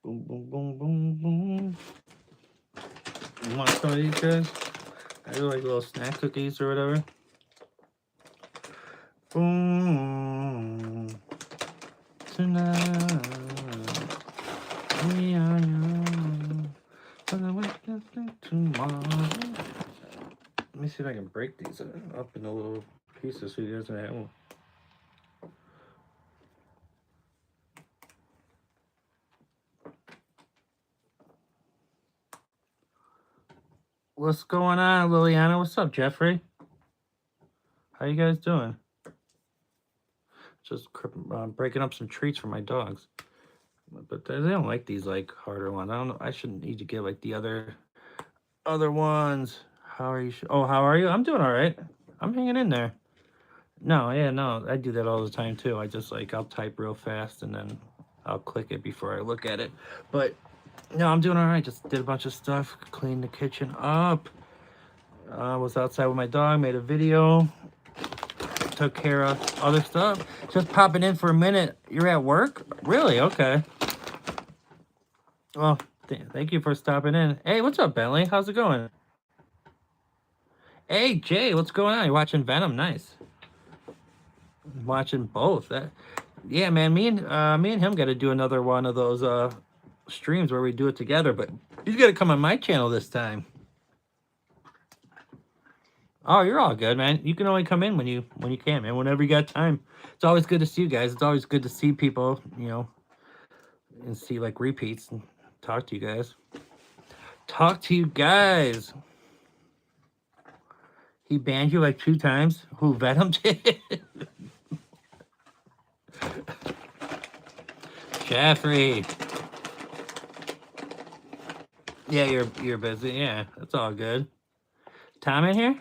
Boom, boom, boom, boom, boom. You want some of these guys? I do like little snack cookies or whatever. Boom. Tonight. We are young. For the weekend tomorrow. Let me see if I can break these up into little pieces so you guys can have them. What's going on, Liliana? What's up, Jeffrey? How you guys doing? Just breaking up some treats for my dogs. But they don't like these like harder ones. I don't know. I shouldn't need to get like the other ones. How are you? Oh, how are you? I'm doing all right. I'm hanging in there. No, yeah, no, I do that all the time too. I just like I'll type real fast and then I'll click it before I look at it. But no, I'm doing all right. Just did a bunch of stuff, cleaned the kitchen up. Was outside with my dog, made a video, took care of other stuff. Just popping in for a minute. You're at work? Really? Okay. Well, thank you for stopping in. Hey, what's up, Bentley? How's it going? Hey, Jay, what's going on? You watching Venom? Nice. Watching both. Yeah, man. Me and him got to do another one of those streams where we do it together. But he's got to come on my channel this time. Oh, you're all good, man. You can only come in when you can, man. Whenever you got time. It's always good to see you guys. It's always good to see people, and see like repeats and talk to you guys. Talk to you guys. He banned you like 2 times. Who, Venom did? Jeffrey. Yeah, you're busy. Yeah, that's all good. Tom in here?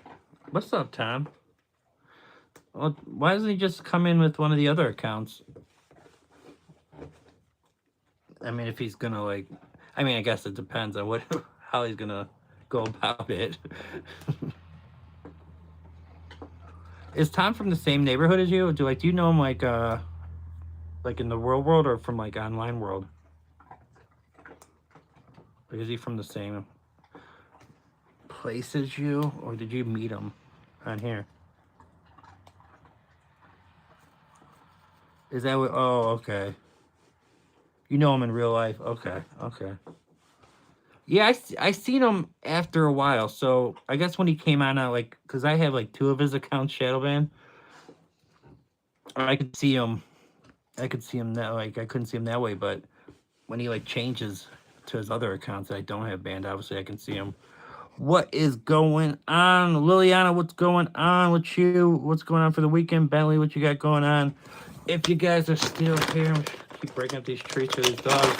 What's up, Tom? Well, why doesn't he just come in with one of the other accounts? I mean, if he's gonna like, I guess it depends on how he's gonna go about it. Is Tom from the same neighborhood as you? Do you know him like in the real world or from like online world? Like, is he from the same place as you, or did you meet him on here? Is that what? Oh, okay. You know him in real life. Okay, okay. Yeah, I seen him after a while. So I guess when he came on, like, cause I have like 2 of his accounts shadow banned. I could see him. I could see him that like I couldn't see him that way, but when he like changes to his other accounts that I don't have banned, obviously I can see him. What is going on, Liliana? What's going on with you? What's going on for the weekend, Bentley? What you got going on? If you guys are still here, keep breaking up these treats for these dogs.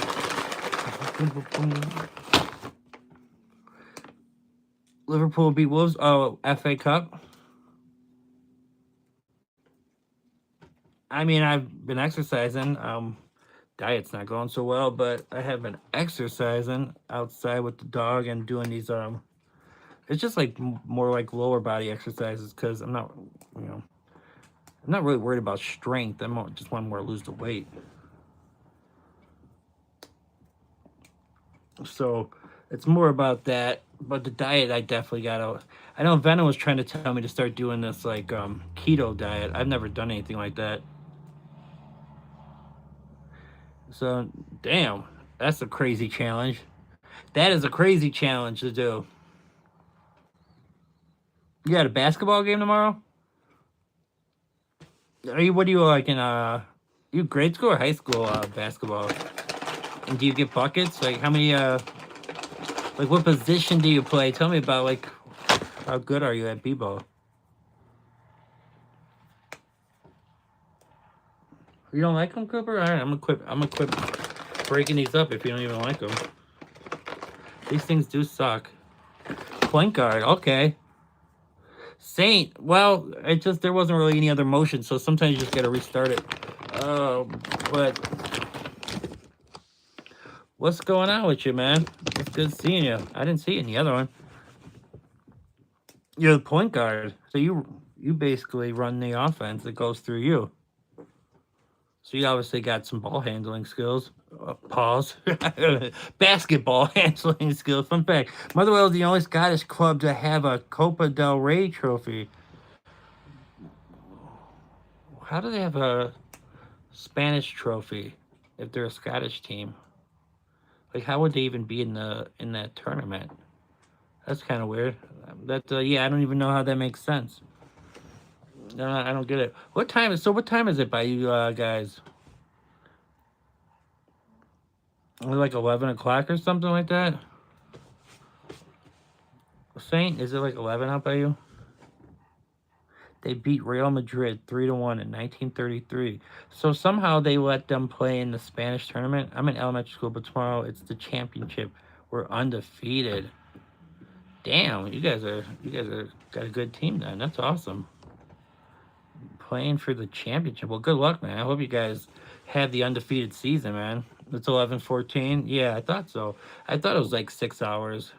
Liverpool beat Wolves. Oh, FA Cup. I mean, I've been exercising. Diet's not going so well, but I have been exercising outside with the dog and doing these. It's just like more like lower body exercises because I'm not really worried about strength. Just want more to lose the weight. So it's more about that. But the diet, I definitely gotta. I know Venom was trying to tell me to start doing this like keto diet. I've never done anything like that. So damn, that's a crazy challenge. That is a crazy challenge to do. You got a basketball game tomorrow? What do you like in you grade school or high school basketball? And do you get buckets? Like how many like what position do you play? Tell me about like how good are you at b-ball? You don't like them, Cooper? All right, I'm gonna quit breaking these up if you don't even like them. These things do suck. Point guard, okay. Saint, well, there wasn't really any other motion, so sometimes you just gotta restart it. But what's going on with you, man? It's good seeing you. I didn't see you in the other one. You're the point guard, so you basically run the offense that goes through you. So you obviously got some ball handling skills. Pause. Basketball handling skills. Fun fact: Motherwell is the only Scottish club to have a Copa del Rey trophy. How do they have a Spanish trophy if they're a Scottish team? Like, how would they even be in that tournament? That's kind of weird. Yeah, I don't even know how that makes sense. I don't get it. What time is it by you guys? Like 11 o'clock or something like that. Saint, is it like 11 out by you? They beat Real Madrid 3-1 in 1933. So somehow they let them play in the Spanish tournament. I'm in elementary school, but tomorrow it's the championship. We're undefeated. Damn, you guys are got a good team then. That's awesome. Playing for the championship. Well, good luck, man. I hope you guys have the undefeated season, man. It's 11-14. Yeah, I thought so. I thought it was like 6 hours.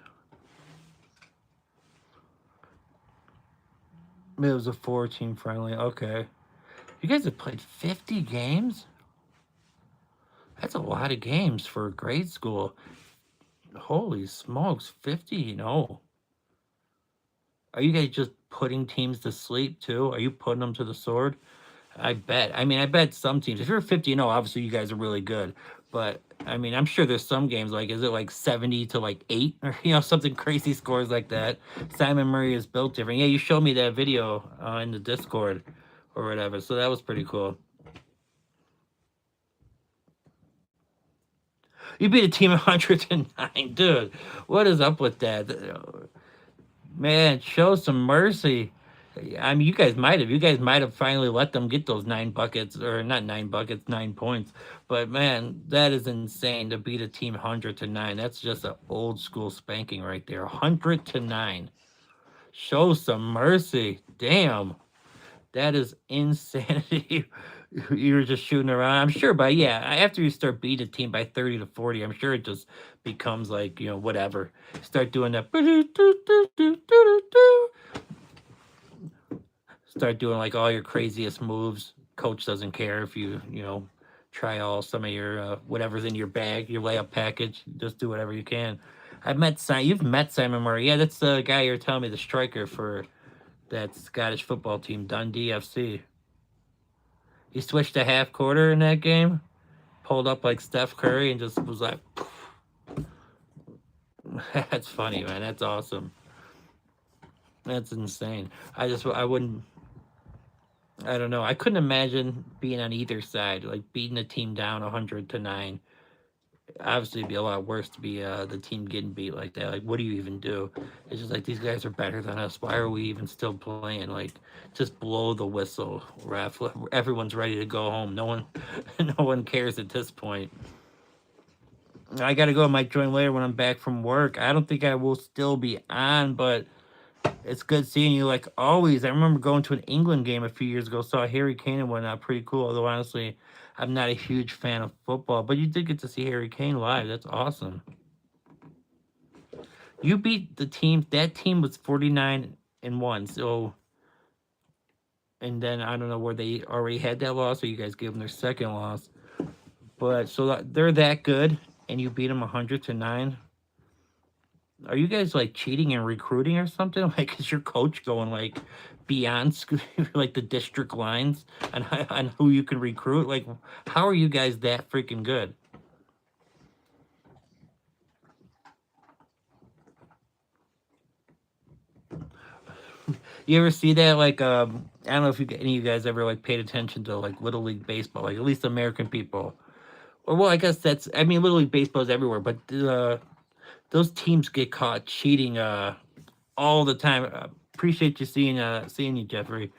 It was a 4-team friendly. Okay. You guys have played 50 games? That's a lot of games for grade school. Holy smokes, 50? No. Are you guys just putting teams to sleep too? Are you putting them to the sword? I bet. I mean, I bet some teams, if you're 50-0, obviously you guys are really good. But I mean, I'm sure there's some games like, is it like 70 to like 8 or something crazy scores like that? Simon Murray is built different. Yeah, you showed me that video in the Discord or whatever, so that was pretty cool. You beat a team 109, dude. What is up with that? Man, show some mercy. I mean, you guys might have finally let them get those 9 buckets, or not 9 buckets, 9 points. But man, that is insane to beat a team 100-9. That's just an old school spanking right there. 100-9. Show some mercy. Damn, that is insanity. You were just shooting around. I'm sure, but yeah, after you start beating a team by 30-40, I'm sure it just becomes like, whatever. Start doing that. Start doing like all your craziest moves. Coach doesn't care if you try some of your whatever's in your bag, your layup package. Just do whatever you can. You've met Simon Murray. Yeah, that's the guy you're telling me, the striker for that Scottish football team, Dundee FC. He switched to half quarter in that game, pulled up like Steph Curry, and just was like, that's funny, man. That's awesome. That's insane. I wouldn't. I don't know. I couldn't imagine being on either side, like beating a team down 100-9. Obviously, it'd be a lot worse to be the team getting beat like that. Like, what do you even do? It's just like, these guys are better than us. Why are we even still playing? Like, just blow the whistle, ref. Everyone's ready to go home. No one cares at this point. I gotta go. I might join later when I'm back from work. I don't think I will still be on, but it's good seeing you like always. I remember going to an England game a few years ago, saw Harry Kane and whatnot. Pretty cool. Although honestly, I'm not a huge fan of football, but you did get to see Harry Kane live. That's awesome. You beat the team. That team was 49-1. So, and then I don't know where they already had that loss, or you guys gave them their second loss. But so they're that good, and you beat them 100-9. Are you guys like cheating and recruiting or something? Like, is your coach going like beyond like the district lines on who you can recruit? Like, how are you guys that freaking good? You ever see that? Like, I don't know if any of you guys ever like paid attention to like Little League baseball, like at least American people. Or well, I guess Little League baseball is everywhere, but those teams get caught cheating all the time. Appreciate you seeing you, Jeffrey.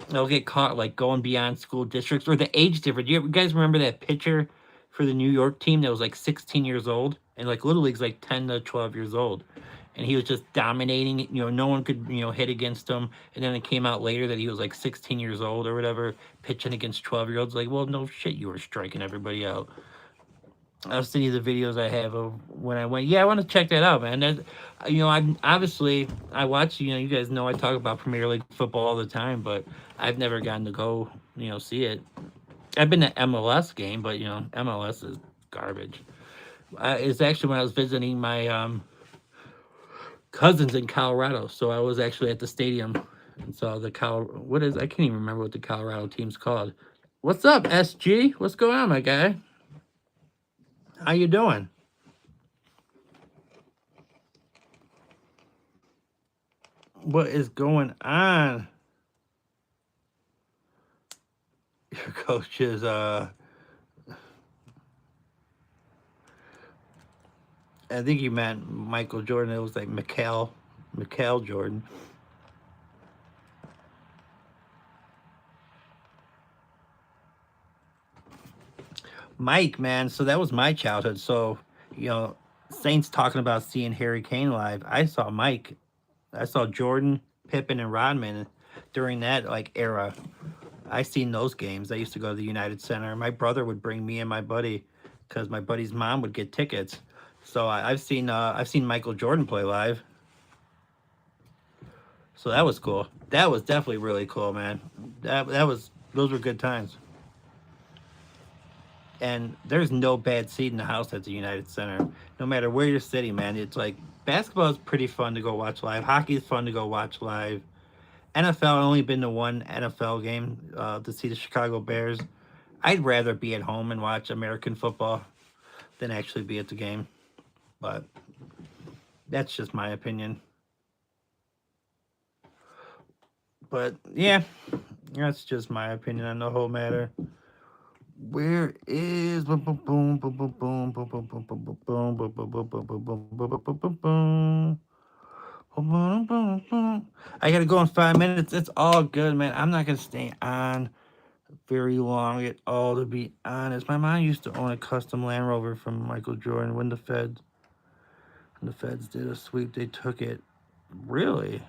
They'll get caught like going beyond school districts or the age difference. You guys remember that pitcher for the New York team that was like 16 years old, and like Little League's like 10 to 12 years old, and he was just dominating. No one could hit against him. And then it came out later that he was like 16 years old or whatever, pitching against 12-year-olds. Like, well, no shit, you were striking everybody out. I'll send you the videos I have of when I went. Yeah, I want to check that out, man. I watch. You guys know I talk about Premier League football all the time, but I've never gotten to go, see it. I've been to MLS game, but MLS is garbage. It's actually when I was visiting my cousins in Colorado, so I was actually at the stadium and saw the I can't even remember what the Colorado team's called. What's up, SG? What's going on, my guy? How you doing? What is going on? Your coach is I think you meant Michael Jordan. It was like Mikhail Jordan. Mike, man, so that was my childhood. So, you know, Saints talking about seeing Harry Kane live. I saw Mike. I saw Jordan, Pippen, and Rodman during that like era. I seen those games. I used to go to the United Center. My brother would bring me and my buddy because my buddy's mom would get tickets. So I've seen Michael Jordan play live. So that was cool. That was definitely really cool, man. Those were good times. And there's no bad seat in the house at the United Center. No matter where you're sitting, man. It's like basketball is pretty fun to go watch live. Hockey is fun to go watch live. NFL, I've only been to one NFL game to see the Chicago Bears. I'd rather be at home and watch American football than actually be at the game. But that's just my opinion. But yeah, that's just my opinion on the whole matter. Where is boom boom boom boom boom boom boom boom boom boom boom boom boom boom boom boom. I gotta go in 5 minutes. It's all good, man. I'm not gonna stay on very long at all, to be honest. My mom used to own a custom Land Rover from Michael Jordan when the Feds did a sweep. They took it. Really?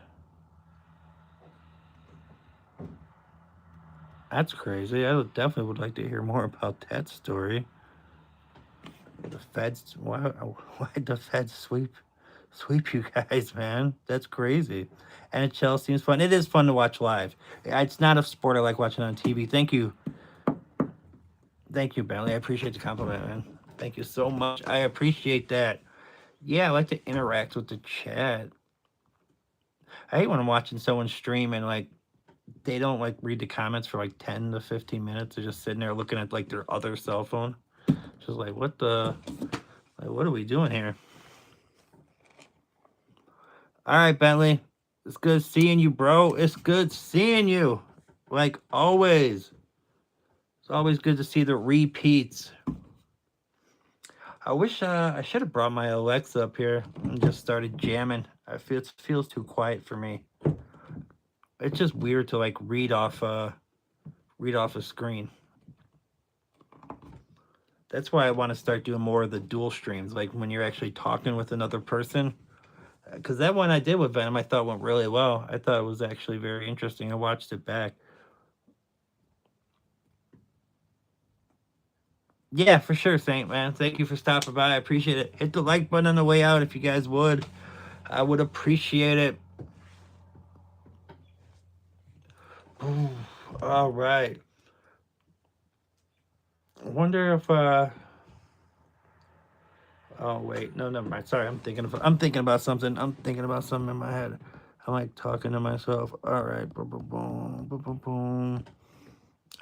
That's crazy. I definitely would like to hear more about that story. The Feds, why the Feds sweep you guys, man? That's crazy. NHL seems fun. It is fun to watch live. It's not a sport I like watching on TV. Thank you, Bentley. I appreciate the compliment, man. Thank you so much. I appreciate that. Yeah, I like to interact with the chat. I hate when I'm watching someone stream and like they don't like read the comments for like 10 to 15 minutes. They're just sitting there looking at like their other cell phone. Just like, what are we doing here? All right, Bentley. It's good seeing you, bro. It's good seeing you. Like always. It's always good to see the repeats. I wish I should have brought my Alexa up here and just started jamming. It feels too quiet for me. It's just weird to like read off a screen. That's why I want to start doing more of the dual streams, like when you're actually talking with another person. Because that one I did with Venom, I thought went really well. I thought it was actually very interesting. I watched it back. Yeah, for sure, Saint, man. Thank you for stopping by. I appreciate it. Hit the like button on the way out if you guys would. I would appreciate it. Ooh, all right. I wonder if oh wait, no, never mind. Sorry, I'm thinking about something. I'm thinking about something in my head. I'm like talking to myself. All right, boom, boom, boom, boom, boom, boom.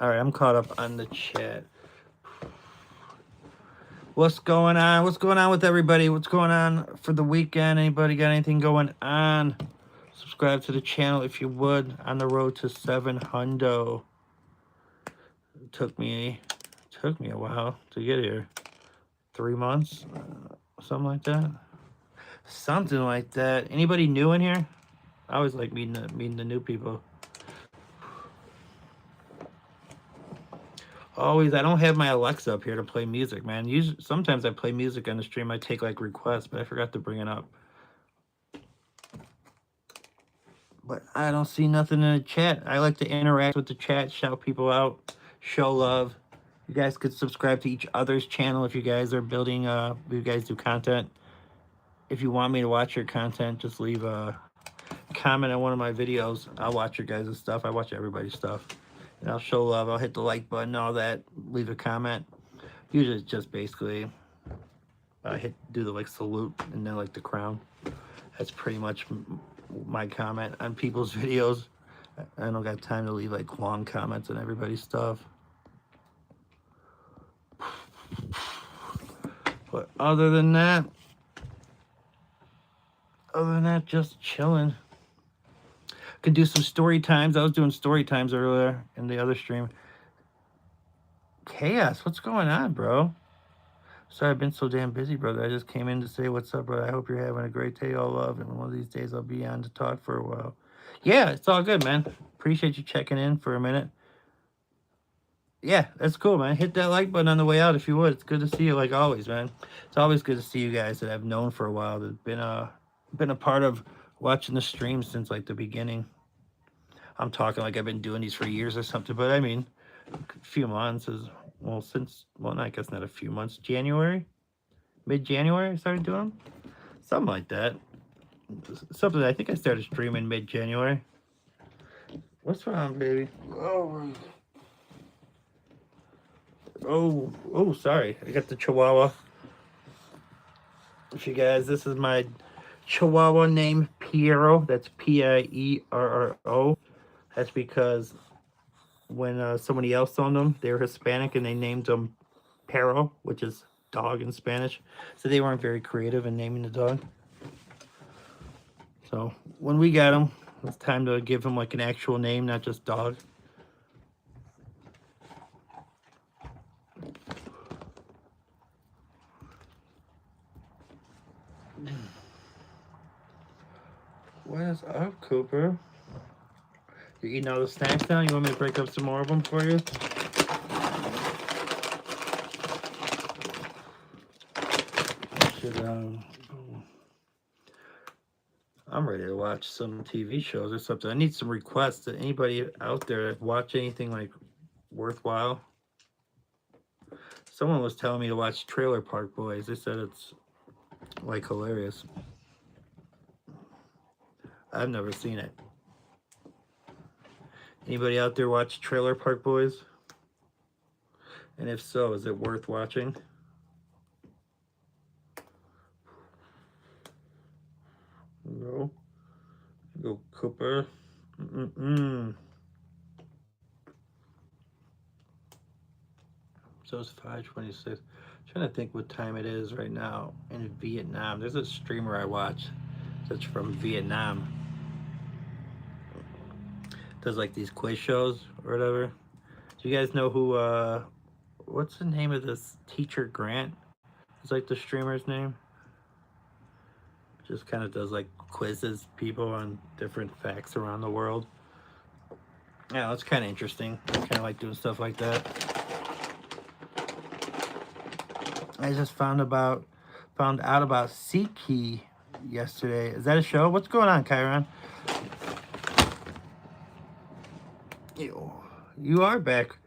All right, I'm caught up on the chat. What's going on? What's going on with everybody? What's going on for the weekend? Anybody got anything going on? Subscribe to the channel if you would. On the road to 700. It took me a while to get here. 3 months, something like that. Something like that. Anybody new in here? I always like meeting the new people. Always, I don't have my Alexa up here to play music, man. Usually, sometimes I play music on the stream. I take like requests, but I forgot to bring it up. But I don't see nothing in the chat. I like to interact with the chat, shout people out, show love. You guys could subscribe to each other's channel if you guys are building, if you guys do content. If you want me to watch your content, just leave a comment on one of my videos. I'll watch your guys' stuff. I watch everybody's stuff. And I'll show love. I'll hit the like button, all that. Leave a comment. Usually it's just basically do the like salute and then like the crown. That's pretty much my comment on people's videos. I don't got time to leave like long comments on everybody's stuff. But other than that, just chilling. Could do some story times. I was doing story times earlier in the other stream. Chaos, what's going on, bro? Sorry, I've been so damn busy, brother. I just came in to say what's up, brother. I hope you're having a great day, all love. And one of these days I'll be on to talk for a while. Yeah, it's all good, man. Appreciate you checking in for a minute. Yeah, that's cool, man. Hit that like button on the way out if you would. It's good to see you like always, man. It's always good to see you guys that I've known for a while, that have been a part of watching the stream since like the beginning. I'm talking like I've been doing these for years or something, but I mean, a few months is I guess not a few months. Mid-January I started doing them, something like that. Something I think I started streaming mid-January. What's wrong, baby? Oh, sorry. I got the Chihuahua. If you guys, this is my Chihuahua named Piero. That's Pierro. That's because when somebody else owned them, they were Hispanic and they named them Perro, which is dog in Spanish. So they weren't very creative in naming the dog. So when we got him, it's time to give him like an actual name, not just dog. What is up, Cooper? You're eating all the snacks now? You want me to break up some more of them for you? I'm ready to watch some TV shows or something. I need some requests. Anybody out there watch anything like worthwhile? Someone was telling me to watch Trailer Park Boys. They said it's like hilarious. I've never seen it. Anybody out there watch Trailer Park Boys? And if so, is it worth watching? No. Go Cooper. So it's 5:26. Trying to think what time it is right now in Vietnam. There's a streamer I watch that's from Vietnam. Does like these quiz shows or whatever. Do you guys know who what's the name of this Teacher Grant? It's like the streamer's name. Just kind of does like quizzes people on different facts around the world. Yeah, that's kind of interesting. I kind of like doing stuff like that. I just found out about SeaKey yesterday. Is that a show? What's going on, Chiron? You are back.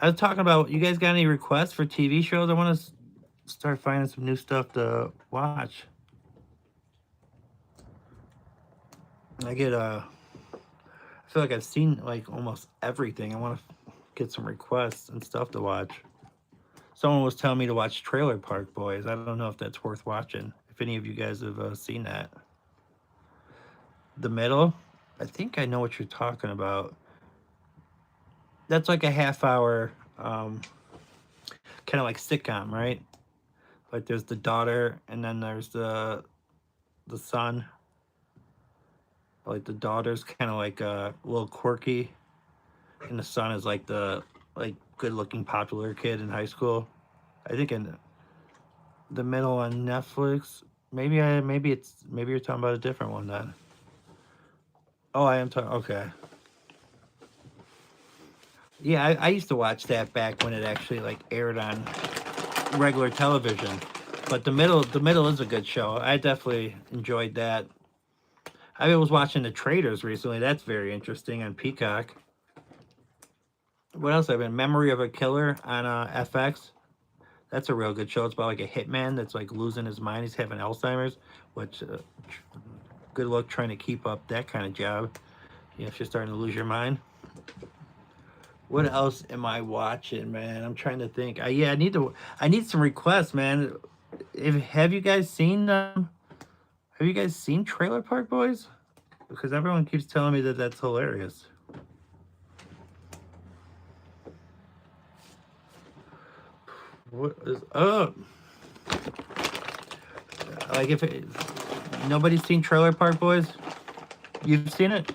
I was talking about, you guys got any requests for TV shows? I want to start finding some new stuff to watch. I feel like I've seen like almost everything. I want to get some requests and stuff to watch. Someone was telling me to watch Trailer Park Boys. I don't know if that's worth watching. If any of you guys have seen that. The Middle? I think I know what you're talking about. That's like a half-hour kind of like sitcom, right? Like there's the daughter and then there's the son. Like the daughter's kind of like a little quirky, and the son is like the good-looking popular kid in high school. I think in The Middle on Netflix. Maybe you're talking about a different one then. Oh, I am talking. Okay. Yeah, I used to watch that back when it actually like aired on regular television. But The Middle is a good show. I definitely enjoyed that. I was watching The Traitors recently. That's very interesting on Peacock. What else have been? Memory of a Killer on FX. That's a real good show. It's about like a hitman that's like losing his mind. He's having Alzheimer's, which good luck trying to keep up that kind of job. You know, if you're starting to lose your mind. What else am I watching, man? I'm trying to think. Yeah, I need some requests, man. If have you guys seen have you guys seen Trailer Park Boys? Because everyone keeps telling me that that's hilarious. What is up? Like nobody's seen Trailer Park Boys? You've seen it?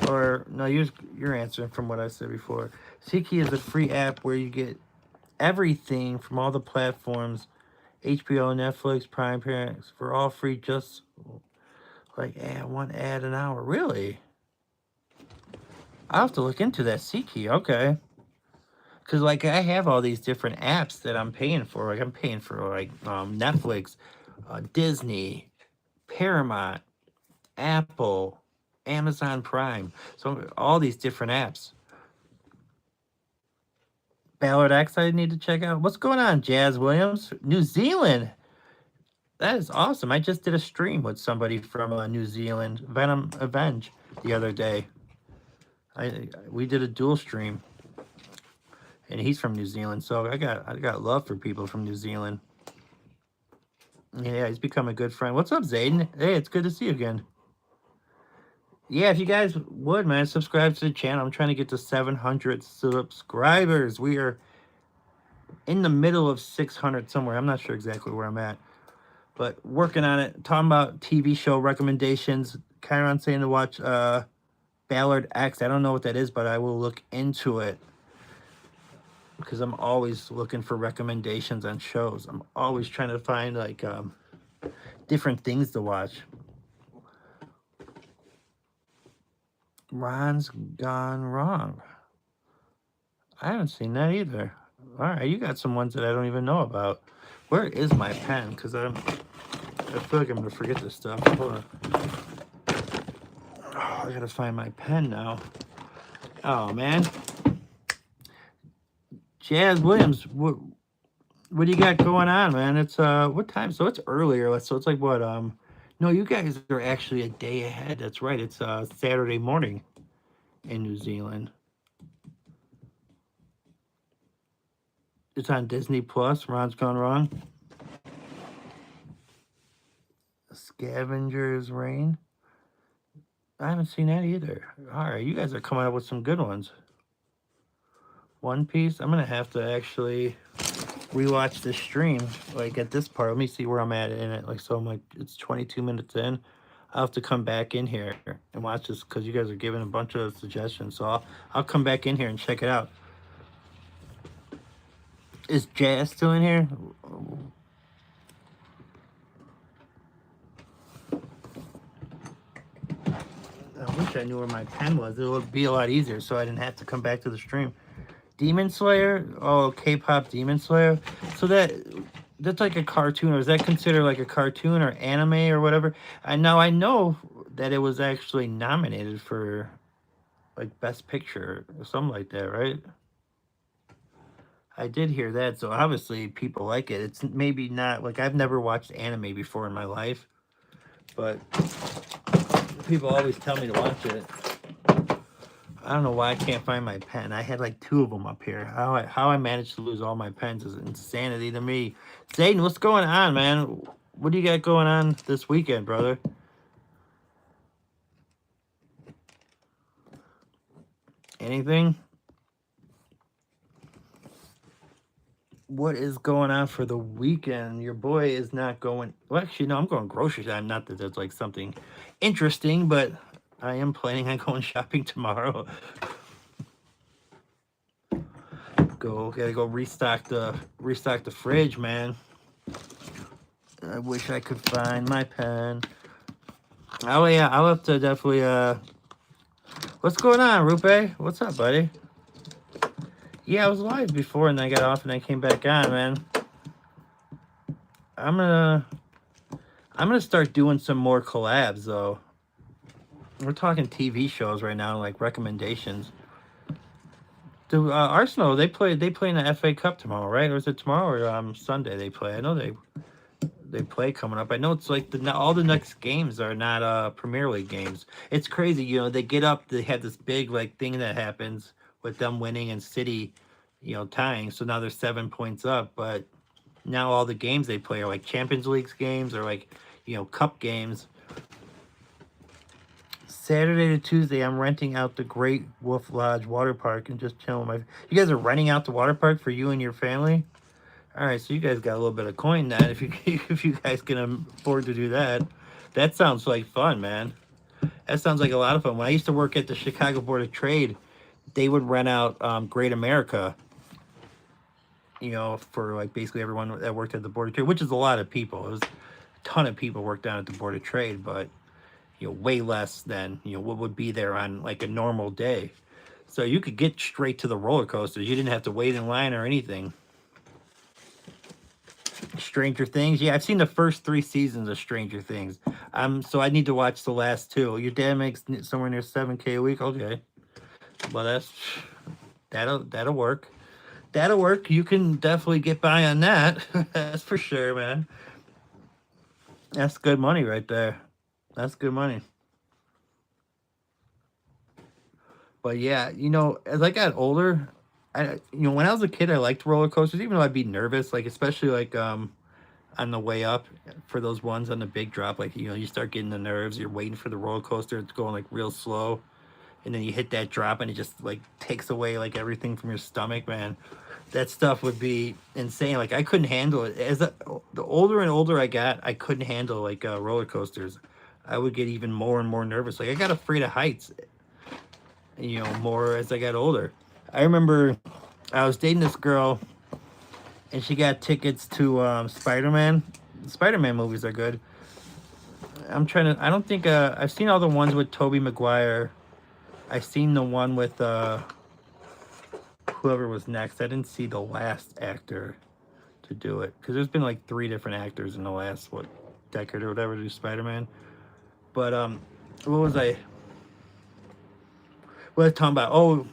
Or no, you're answering from what I said before. SeatGeek is a free app where you get everything from all the platforms, HBO, Netflix, Prime Parents, for all free, just like one ad an hour. Really? I'll have to look into that. SeatGeek, okay. Because like I have all these different apps that I'm paying for. Like I'm paying for like Netflix, Disney, Paramount, Apple, Amazon Prime. So all these different apps. Ballard X I need to check out. What's going on, Jazz Williams? New Zealand. That is awesome. I just did a stream with somebody from New Zealand, Venom Avenge, the other day. We did a dual stream, and he's from New Zealand, so I got love for people from New Zealand. Yeah, he's become a good friend. What's up, Zayden? Hey, it's good to see you again. Yeah, if you guys would, man, subscribe to the channel. I'm trying to get to 700 subscribers. We are in the middle of 600 somewhere. I'm not sure exactly where I'm at, but working on it. Talking about TV show recommendations. Chiron saying to watch Ballard X. I don't know what that is, but I will look into it because I'm always looking for recommendations on shows. I'm always trying to find like different things to watch. Ron's Gone Wrong. I haven't seen that either. All right, you got some ones that I don't even know about. Where is my pen? Because I feel like I'm going to forget this stuff. Hold on. Oh, I got to find my pen now. Oh, man. Jazz Williams, what do you got going on, man? It's, what time? So it's earlier. So it's like, what, no, you guys are actually a day ahead. That's right. It's Saturday morning in New Zealand. It's on Disney Plus. Ron's Gone Wrong. Scavenger's Reign. I haven't seen that either. All right, you guys are coming up with some good ones. One Piece. I'm gonna have to actually rewatch the stream. Like at this part, let me see where I'm at in it. Like so, I'm like it's 22 minutes in. I'll have to come back in here and watch this because you guys are giving a bunch of suggestions. So I'll come back in here and check it out. Is Jazz still in here? I wish I knew where my pen was. It would be a lot easier so I didn't have to come back to the stream. Demon Slayer? Oh, K-pop Demon Slayer. So that's like a cartoon, or is that considered like a cartoon or anime or whatever? I know that it was actually nominated for like Best Picture or something like that, right? I did hear that, so obviously people like it. It's maybe not like I've never watched anime before in my life, but people always tell me to watch it. I don't know why I can't find my pen. I had like 2 of them up here. How I managed to lose all my pens is insanity to me. Zayden, what's going on, man? What do you got going on this weekend, brother? Anything? What is going on for the weekend? Your boy is not going... Well, actually, no, I'm going grocery time. Not that there's like something interesting, but I am planning on going shopping tomorrow. Gotta go restock the fridge, man. I wish I could find my pen. Oh yeah, I'll have to definitely what's going on, Rupe? What's up, buddy? Yeah, I was live before and I got off and I came back on, man. I'm gonna start doing some more collabs though. We're talking TV shows right now, like recommendations. The Arsenal, they play in the FA Cup tomorrow, right? Or is it tomorrow or Sunday they play? I know they play coming up. I know it's like all the next games are not Premier League games. It's crazy, you know. They get up, they have this big like thing that happens with them winning and City, tying. So now they're 7 points up. But now all the games they play are like Champions League games or like, cup games. Saturday to Tuesday, I'm renting out the Great Wolf Lodge Water Park and just chilling. You guys are renting out the water park for you and your family? All right, so you guys got a little bit of coin then if you if you guys can afford to do that. That sounds like fun, man. That sounds like a lot of fun. When I used to work at the Chicago Board of Trade, they would rent out Great America, for like basically everyone that worked at the Board of Trade, which is a lot of people. It was a ton of people worked down at the Board of Trade, but way less than what would be there on like a normal day. So you could get straight to the roller coasters. You didn't have to wait in line or anything. Stranger Things. Yeah, I've seen the first 3 seasons of Stranger Things. So I need to watch the last 2. Your dad makes somewhere near 7K a week. Okay, well that'll work. That'll work. You can definitely get by on that. That's for sure, man. That's good money right there. That's good money. But yeah, as I got older, when I was a kid, I liked roller coasters, even though I'd be nervous, like especially like on the way up for those ones on the big drop. Like you start getting the nerves. You're waiting for the roller coaster. It's going like real slow, and then you hit that drop, and it just like takes away like everything from your stomach, man. That stuff would be insane. Like I couldn't handle it. The older and older I got, I couldn't handle like roller coasters. I would get even more and more nervous. Like I got afraid of heights, more as I got older. I remember I was dating this girl, and she got tickets to Spider-Man. Spider-Man movies are good. I don't think, I've seen all the ones with Tobey Maguire. I've seen the one with whoever was next. I didn't see the last actor to do it, because there's been like 3 different actors in the last, decade or whatever to do Spider-Man. But, what was I talking about? Oh,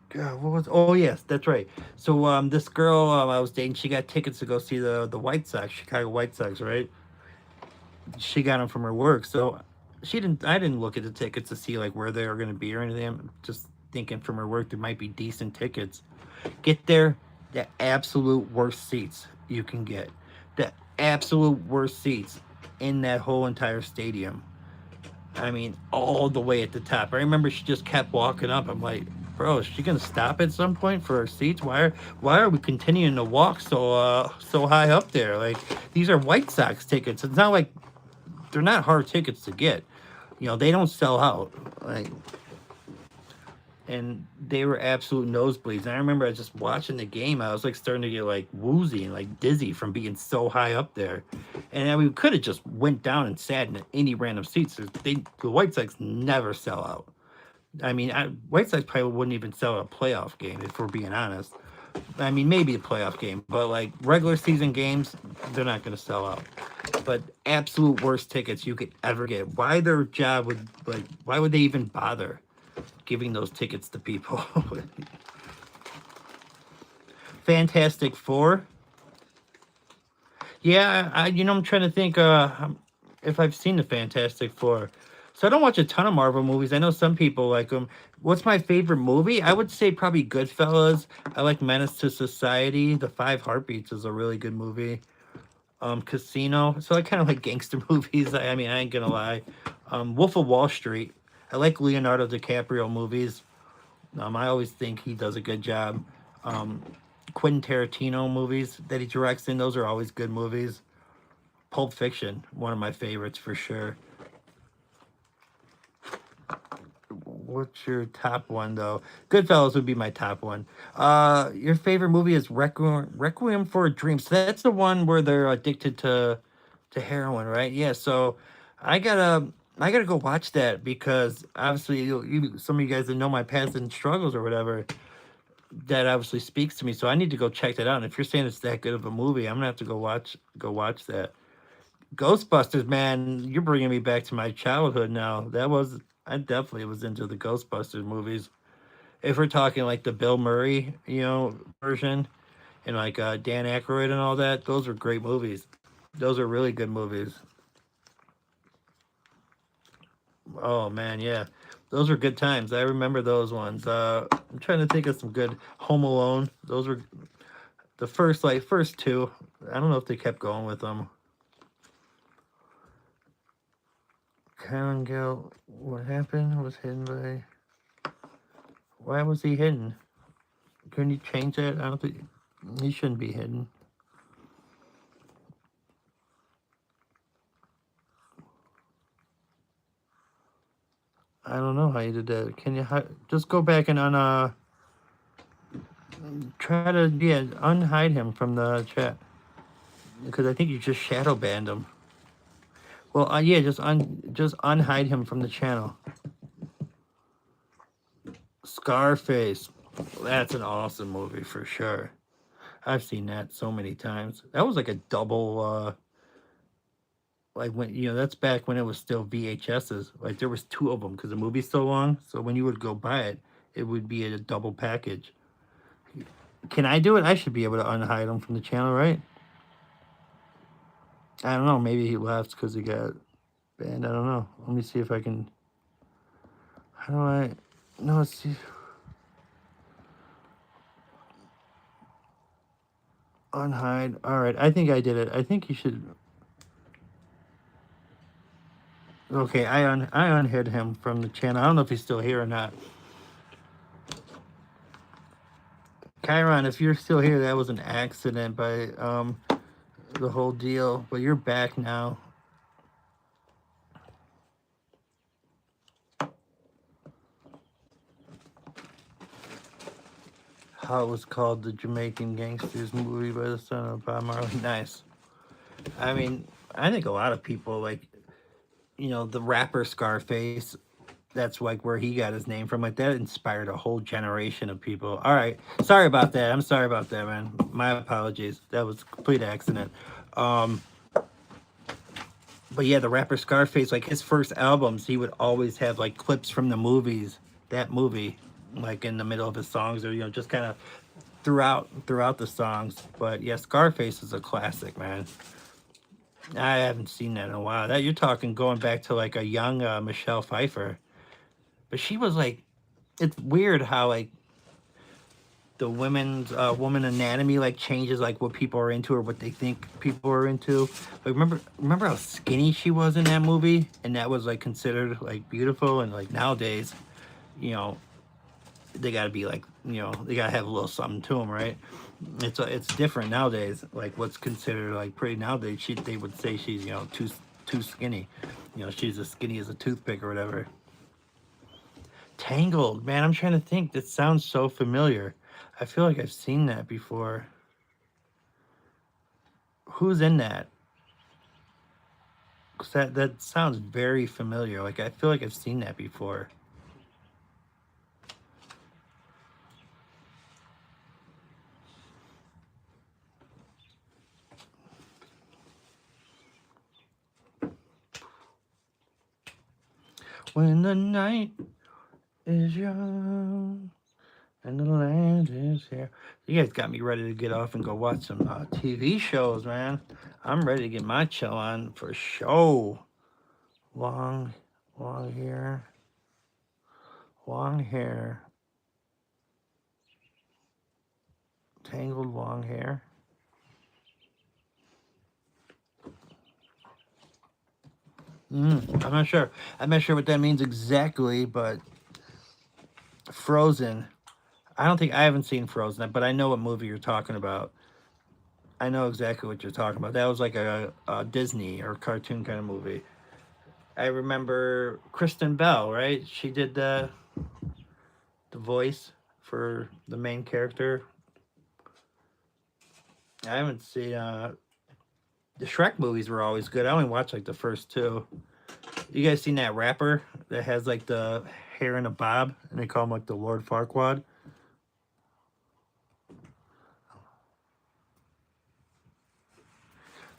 God, what was? Oh, yes, that's right. So, this girl I was dating, she got tickets to go see the White Sox, Chicago White Sox, right? She got them from her work, so she didn't. I didn't look at the tickets to see like where they were going to be or anything. I'm just thinking from her work there might be decent tickets. Get there, the absolute worst seats you can get. The absolute worst seats in that whole entire stadium. I mean, all the way at the top. I remember she just kept walking up. I'm like, bro, is she gonna stop at some point for her seats? Why are we continuing to walk so high up there? Like these are White Sox tickets. It's not like they're not hard tickets to get. They don't sell out. Like, and they were absolute nosebleeds. And I remember I was just watching the game. I was like starting to get like woozy and like dizzy from being so high up there. And we could have just went down and sat in any random seats. The White Sox never sell out. I mean, White Sox probably wouldn't even sell a playoff game if we're being honest. I mean, maybe a playoff game, but like regular season games, they're not going to sell out. But absolute worst tickets you could ever get. Why their job would why would they even bother giving those tickets to people? Fantastic Four. Yeah, I'm trying to think if I've seen the Fantastic Four. So I don't watch a ton of Marvel movies. I know some people like them. What's my favorite movie? I would say probably Goodfellas. I like Menace to Society. The Five Heartbeats is a really good movie. Casino. So I kind of like gangster movies. I mean, I ain't gonna lie. Wolf of Wall Street. I like Leonardo DiCaprio movies. I always think he does a good job. Quentin Tarantino movies that he directs in, those are always good movies. Pulp Fiction, one of my favorites for sure. What's your top one though? Goodfellas would be my top one. Your favorite movie is Requiem for a Dream. So that's the one where they're addicted to heroin, right? Yeah. So I gotta go watch that because obviously some of you guys that know my past and struggles or whatever, that obviously speaks to me. So I need to go check that out. And if you're saying it's that good of a movie, I'm gonna have to go watch that. Ghostbusters, man, you're bringing me back to my childhood now. I definitely was into the Ghostbusters movies. If we're talking like the Bill Murray, version, and like Dan Aykroyd and all that, those are great movies. Those are really good movies. Oh man, yeah. Those were good times. I remember those ones. I'm trying to think of some good Home Alone. Those were the first two. I don't know if they kept going with them. Kyle and Gale, what happened? Was hidden by. Why was he hidden? Couldn't you change that? I don't think he shouldn't be hidden. I don't know how you did that. Can you just go back and try to unhide him from the chat, because I think you just shadow banned him. Well, yeah, just unhide him from the channel. Scarface, that's an awesome movie for sure. I've seen that so many times. That was like a double. Like when that's back when it was still VHSs. Like there was two of them because the movie's so long. So when you would go buy it, it would be a double package. Can I do it? I should be able to unhide him from the channel, right? I don't know. Maybe he left because he got banned. I don't know. Let me see if I can. How do I? No, let's see. Unhide. All right. I think I did it. I think you should. Okay, I unhid him from the channel. I don't know if he's still here or not. Chiron, if you're still here, that was an accident by the whole deal. But you're back now. How it was called, the Jamaican Gangsters movie by the son of Bob Marley. Nice. I mean, I think a lot of people like, the rapper Scarface. That's like where he got his name from. Like that inspired a whole generation of people. All right, sorry about that. I'm sorry about that, man. My apologies. That was a complete accident. But yeah, the rapper Scarface, like his first albums, he would always have like clips from the movies, that movie, like in the middle of his songs, or just kind of throughout the songs. But yeah, Scarface is a classic, man. I haven't seen that in a while. That you're talking going back to like a young Michelle Pfeiffer, but she was like, it's weird how like the woman anatomy like changes like what people are into or what they think people are into. Like remember how skinny she was in that movie, and that was like considered like beautiful, and like nowadays, you know, they got to be like, they got to have a little something to them, right? It's different nowadays. Like what's considered like pretty nowadays, they would say she's too skinny. She's as skinny as a toothpick or whatever. Tangled, man. I'm trying to think. That sounds so familiar. I feel like I've seen that before. Who's in that? 'Cause that sounds very familiar. Like I feel like I've seen that before. When the night is young and the land is here. You guys got me ready to get off and go watch some TV shows, man. I'm ready to get my chill on for show. Long hair. Long hair. Tangled long hair. I'm not sure. I'm not sure what that means exactly, but Frozen. I haven't seen Frozen, but I know what movie you're talking about. I know exactly what you're talking about. That was like a Disney or cartoon kind of movie. I remember Kristen Bell, right? She did the voice for the main character. I haven't seen the Shrek movies were always good. I only watched like the first two. You guys seen that rapper that has like the hair in a bob, and they call him like the Lord Farquaad?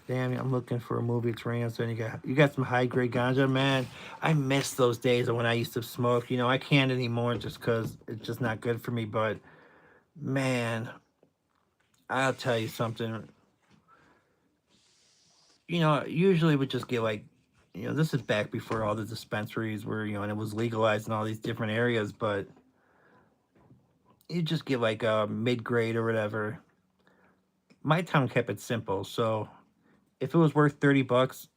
Damn, I'm looking for a movie. It's raining, so you got some high grade ganja, man. I miss those days of when I used to smoke. I can't anymore just because it's just not good for me. But man, I'll tell you something. Usually we just get like This is back before all the dispensaries were, and it was legalized in all these different areas, but you just get like a mid grade or whatever. My town kept it simple, so if it was worth $30,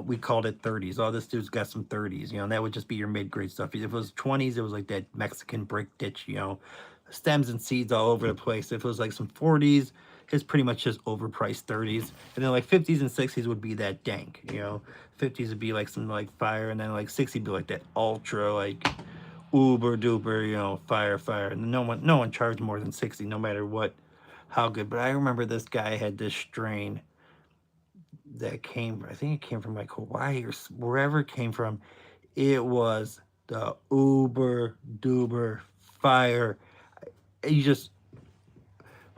we called it 30s. Oh, this dude's got some 30s, and that would just be your mid grade stuff. If it was 20s, it was like that Mexican brick ditch, stems and seeds all over the place. If it was like some 40s, it's pretty much just overpriced 30s. And then like 50s and 60s would be that dank, 50s would be like some like fire, and then like 60 would be like that ultra, like uber duper, fire. And no one charged more than 60, no matter what, how good. But I remember this guy had this strain that I think it came from like Hawaii or wherever it came from. It was the uber duper fire. You just,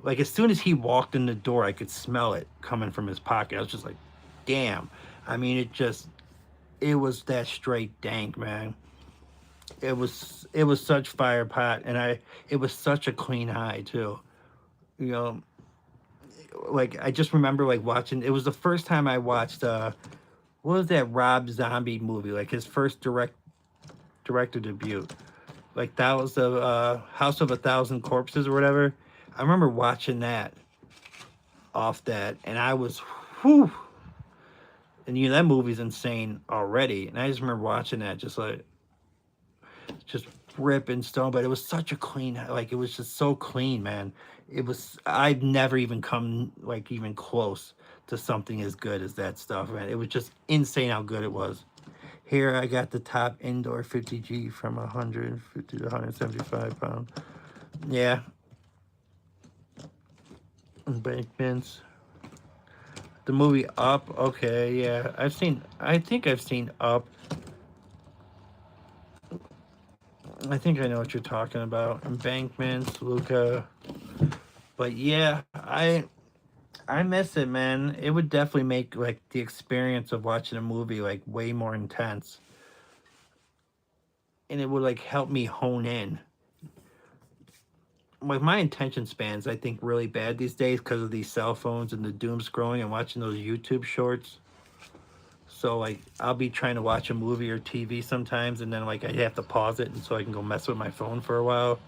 like, as soon as he walked in the door, I could smell it coming from his pocket. I was just like, damn. I mean, it was that straight dank, man. It was such fire pot, and it was such a clean high too. You know, like I just remember like watching. It was the first time I watched what was that Rob Zombie movie? Like his first director debut. Like that was the House of a Thousand Corpses or whatever. I remember watching that off that, and I was, whew. And that movie's insane already. And I just remember watching that, just ripping stone. But it was such a clean, like it was just so clean, man. I've never even come like even close to something as good as that stuff, man. It was just insane how good it was. Here I got the top indoor 50G from 150 to 175 pounds. Yeah. Embankments. The movie Up. Okay, yeah. I think I've seen Up. I think I know what you're talking about. Embankments, Luca. But yeah, I miss it, man. It would definitely make like the experience of watching a movie like way more intense. And it would like help me hone in. Like my attention spans, I think, really bad these days because of these cell phones and the doom scrolling and watching those YouTube shorts. So like I'll be trying to watch a movie or TV sometimes, and then like I have to pause it, and so I can go mess with my phone for a while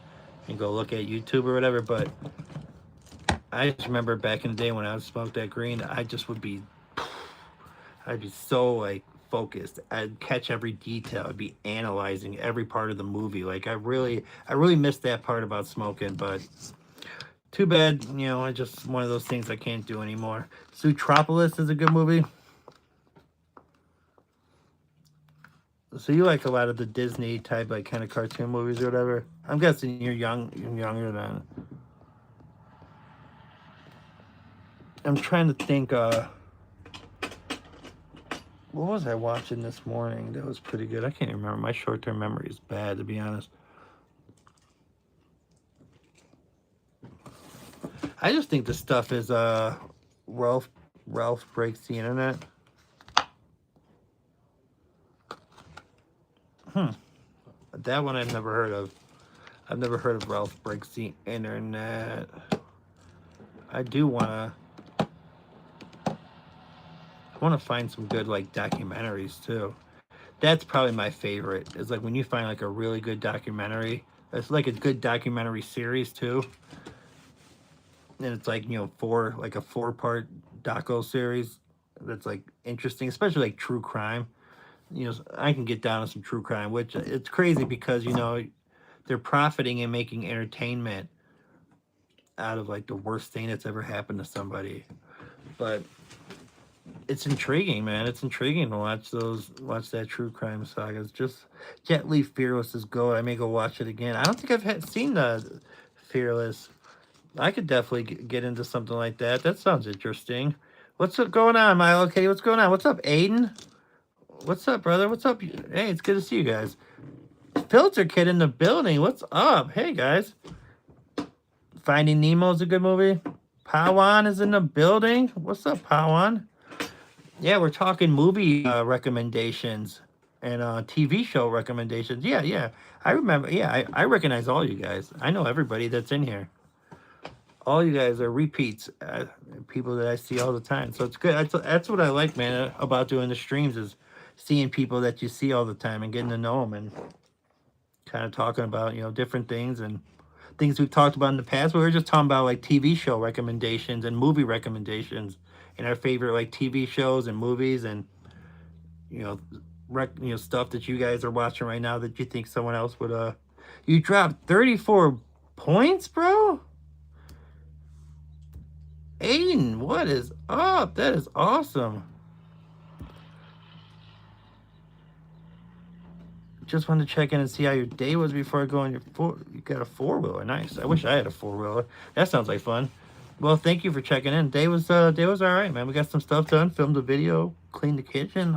and go look at YouTube or whatever. But I just remember back in the day when I would smoke that green, I'd be so like focused. I'd catch every detail. I'd be analyzing every part of the movie. Like I really missed that part about smoking, but too bad, I just one of those things I can't do anymore. Zootropolis is a good movie. So you like a lot of the Disney type, like kind of cartoon movies or whatever. I'm guessing you're younger than. I'm trying to think. What was I watching this morning? That was pretty good. I can't even remember. My short-term memory is bad, to be honest. I just think the stuff is Ralph Breaks the Internet. That one I've never heard of. I've never heard of Ralph Breaks the Internet. I do want to find some good like documentaries too. That's probably my favorite. Is like when you find like a really good documentary. It's like a good documentary series too. And it's like, a 4-part doco series that's like interesting, especially like true crime. I can get down to some true crime, which it's crazy because, they're profiting and making entertainment out of like the worst thing that's ever happened to somebody. But it's intriguing, man. It's intriguing to watch that true crime sagas. Just Jet Li Fearless is gold. I may go watch it again. I don't think I've seen the Fearless. I could definitely get into something like that. That sounds interesting. What's going on, Milo? Okay, what's going on? What's up, Aiden? What's up, brother? What's up? Hey, it's good to see you guys. Filter Kid in the building. What's up? Hey, guys. Finding Nemo is a good movie. Pawan is in the building. What's up, Pawan? Yeah, we're talking movie recommendations and TV show recommendations. Yeah. I remember. Yeah, I recognize all you guys. I know everybody that's in here. All you guys are repeats, people that I see all the time. So it's good. That's what I like, man, about doing the streams is seeing people that you see all the time and getting to know them and kind of talking about, different things and things we've talked about in the past. We were just talking about like TV show recommendations and movie recommendations and our favorite like TV shows and movies and you know stuff that you guys are watching right now that you think someone else would you dropped 34 points, bro. Aiden, what is up? That is awesome. Just wanted to check in and see how your day was before I go on you got a 4-wheeler. Nice. I wish I had a 4-wheeler. That sounds like fun. Well, thank you for checking in. Day was all right, man. We got some stuff done, filmed a video, cleaned the kitchen,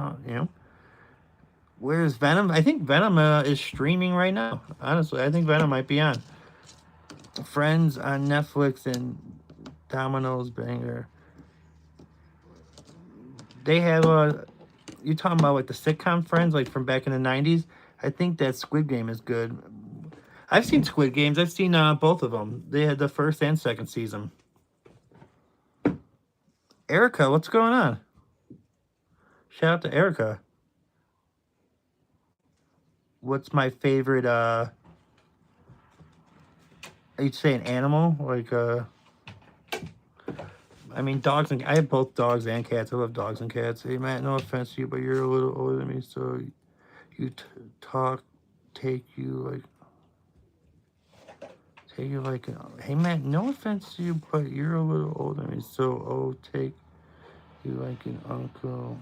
Where's Venom? I think Venom is streaming right now. Honestly, I think Venom might be on. Friends on Netflix and Domino's Banger. They have you talking about like the sitcom Friends, like from back in the 90s? I think that Squid Game is good. I've seen Squid Games. I've seen both of them. They had the first and second season. Erica, what's going on? Shout out to Erica. What's my favorite, are you saying animal? Like, I mean, dogs and... I have both dogs and cats. I love dogs and cats. Hey, Matt, no offense to you, but you're a little older than me, so you take you like... Hey, Matt, no offense to you, but you're a little older than me, so take you like an uncle.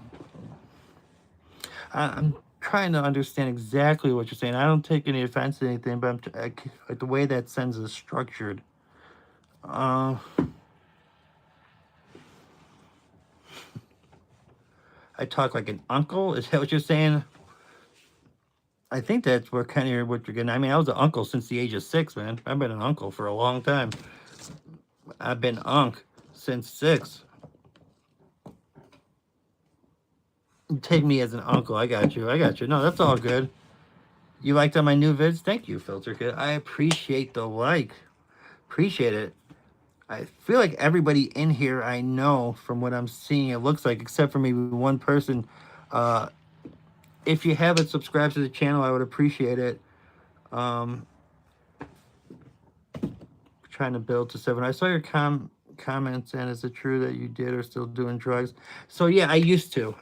I'm trying to understand exactly what you're saying. I don't take any offense to anything, but like the way that sentence is structured. I talk like an uncle? Is that what you're saying? I think that's what you're getting. I mean, I was an uncle since the age of 6, man. I've been an uncle for a long time. I've been unk since 6. Take me as an uncle. I got you. No, that's all good. You liked on my new vids? Thank you, Filter Kid. I appreciate the like. Appreciate it. I feel like everybody in here I know from what I'm seeing, it looks like, except for maybe one person. If you haven't subscribed to the channel, I would appreciate it. Trying to build to 7. I saw your comments, and is it true that you did or still doing drugs? So yeah, I used to.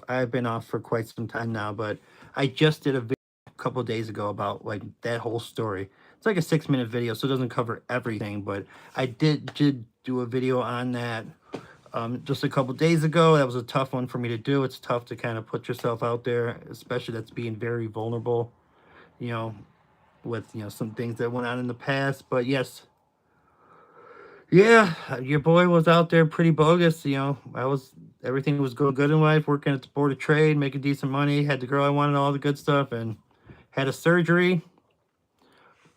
I've been off for quite some time now, but I just did a video a couple days ago about like that whole story. It's like a 6-minute video, so it doesn't cover everything, but I did do a video on that just a couple days ago. That was a tough one for me to do. It's tough to kind of put yourself out there, especially that's being very vulnerable, with some things that went on in the past. But yes, yeah, your boy was out there pretty bogus. Everything was going good in life, working at the Board of Trade, making decent money, had the girl I wanted, all the good stuff, and had a surgery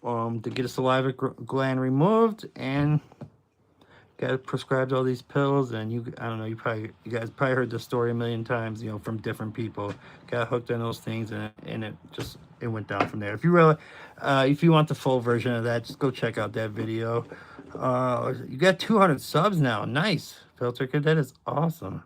to get a saliva gland removed, and got prescribed all these pills. And I don't know, you guys probably heard this story a million times, from different people. Got hooked on those things, and it went down from there. If you want the full version of that, just go check out that video. You got 200 subs now. Nice, Filter Kid. That is awesome.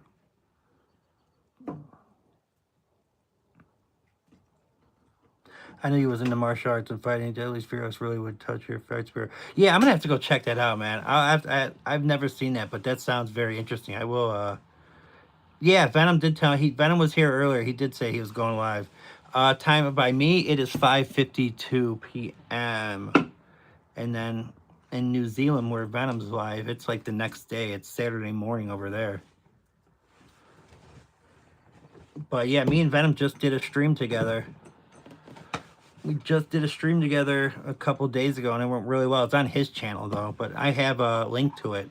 I knew you was into martial arts and fighting. Deadly Fearless really would touch your fight spirit. Yeah, I'm gonna have to go check that out, man. I've never seen that, but that sounds very interesting. I will. Yeah, Venom did tell Venom was here earlier. He did say he was going live. Time by me, it is 5:52 p.m. And then in New Zealand, where Venom's live, it's like the next day. It's Saturday morning over there. But yeah, me and Venom just did a stream together. We just did a stream together a couple days ago, and it went really well. It's on his channel, though, but I have a link to it.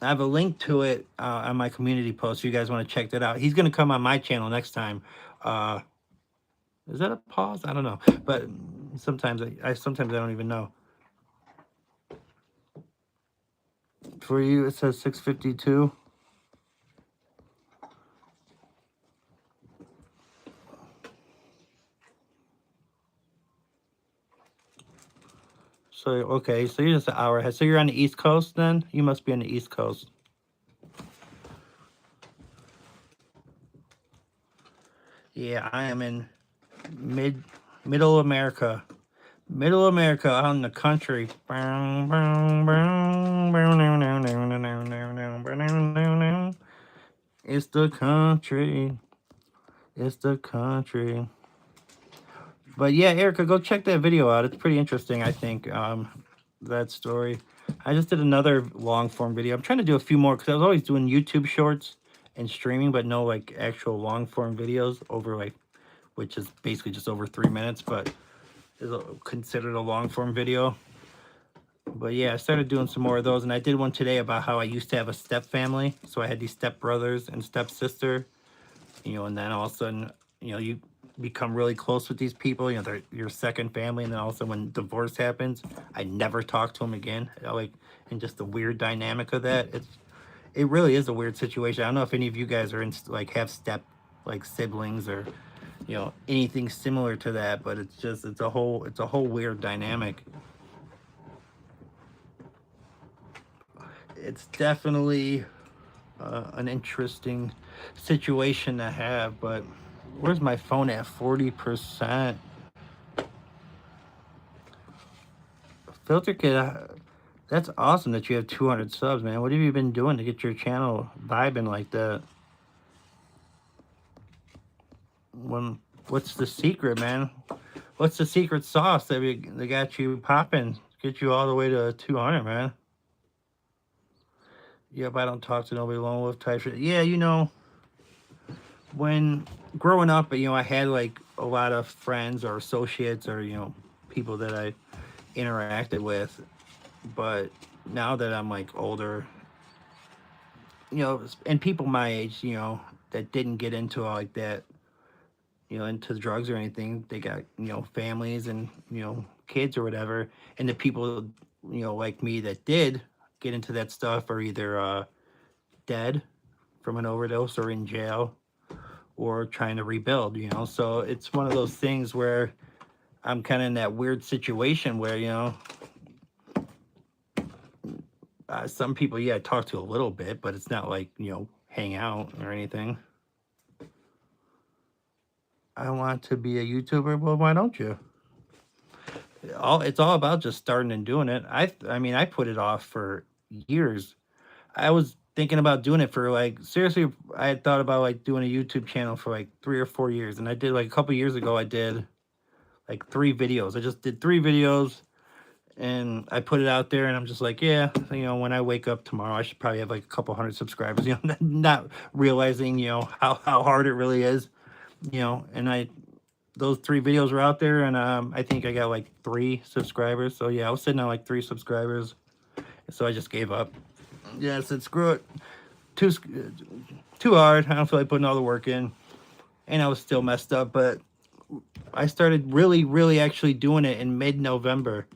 I have a link to it on my community post if you guys want to check that out. He's going to come on my channel next time. Is that a pause? I don't know. But sometimes I don't even know. For you, it says 6:52. So, okay, so you're just an hour ahead. So you're on the East Coast then? You must be on the East Coast. Yeah, I am in mid middle America. Middle America out in the country. It's the country. It's the country. But yeah, Erica, go check that video out. It's pretty interesting, I think. That story. I just did another long form video. I'm trying to do a few more because I was always doing YouTube shorts and streaming, but no like actual long form videos over like, which is basically just over 3 minutes, but is considered a long form video. But yeah, I started doing some more of those, and I did one today about how I used to have a step family. So I had these step brothers and stepsister, and then all of a sudden, you become really close with these people. They're your second family, and then all of a sudden, when divorce happens, I never talk to them again. And just the weird dynamic of that. It really is a weird situation. I don't know if any of you guys are in like have step like siblings or anything similar to that, but it's a whole weird dynamic. It's definitely an interesting situation to have, but where's my phone at? 40%. Filter Kid, that's awesome that you have 200 subs, man. What have you been doing to get your channel vibing like that? What's the secret, man? What's the secret sauce that got you popping? Get you all the way to 200, man. Yep, I don't talk to nobody, lone wolf type shit. Yeah, when growing up, I had like a lot of friends or associates or, people that I interacted with. But now that I'm like older, and people my age, that didn't get into all like that, into drugs or anything, they got, families and, kids or whatever. And the people, like me that did get into that stuff are either dead from an overdose or in jail or trying to rebuild, So it's one of those things where I'm kind of in that weird situation where, some people, yeah, I talk to a little bit, but it's not like, hang out or anything. I want to be a YouTuber. Well, why don't you? It's all about just starting and doing it. I mean, I put it off for years. I was thinking about doing it for like seriously. I had thought about like doing a YouTube channel for like 3 or 4 years, and I did like a couple years ago. I did like 3 videos. I just did 3 videos, and I put it out there, and I'm just like, yeah, when I wake up tomorrow, I should probably have like a couple hundred subscribers. Not realizing how hard it really is. And those 3 videos were out there, and I think I got like 3 subscribers. So yeah, I was sitting on like 3 subscribers, so I just gave up. Yeah, I said screw it, too hard. I don't feel like putting all the work in, and I was still messed up. But I started really, really actually doing it in mid-November.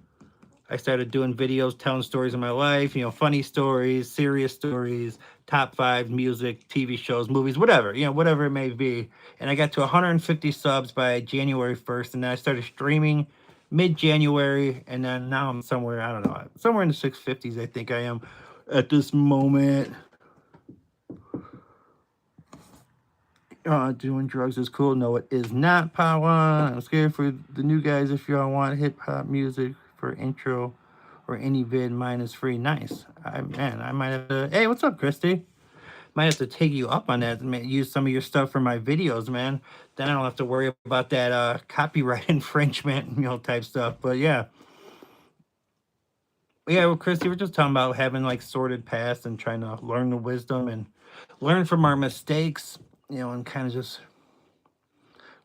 I started doing videos telling stories of my life, funny stories, serious stories, top 5 music, TV shows, movies, whatever, whatever it may be. And I got to 150 subs by January 1st. And then I started streaming mid-January. And then now I'm somewhere, I don't know, somewhere in the 650s, I think I am at this moment. Doing drugs is cool. No, it is not, Pawan. I'm scared for the new guys. If y'all want hip-hop music for intro or any vid, mine is free. Nice. I might have to. Hey, what's up, Christy? Might have to take you up on that and use some of your stuff for my videos, man. Then I don't have to worry about that copyright infringement, type stuff. But yeah. Yeah, well, Christy, we're just talking about having like sorted past and trying to learn the wisdom and learn from our mistakes, and kind of just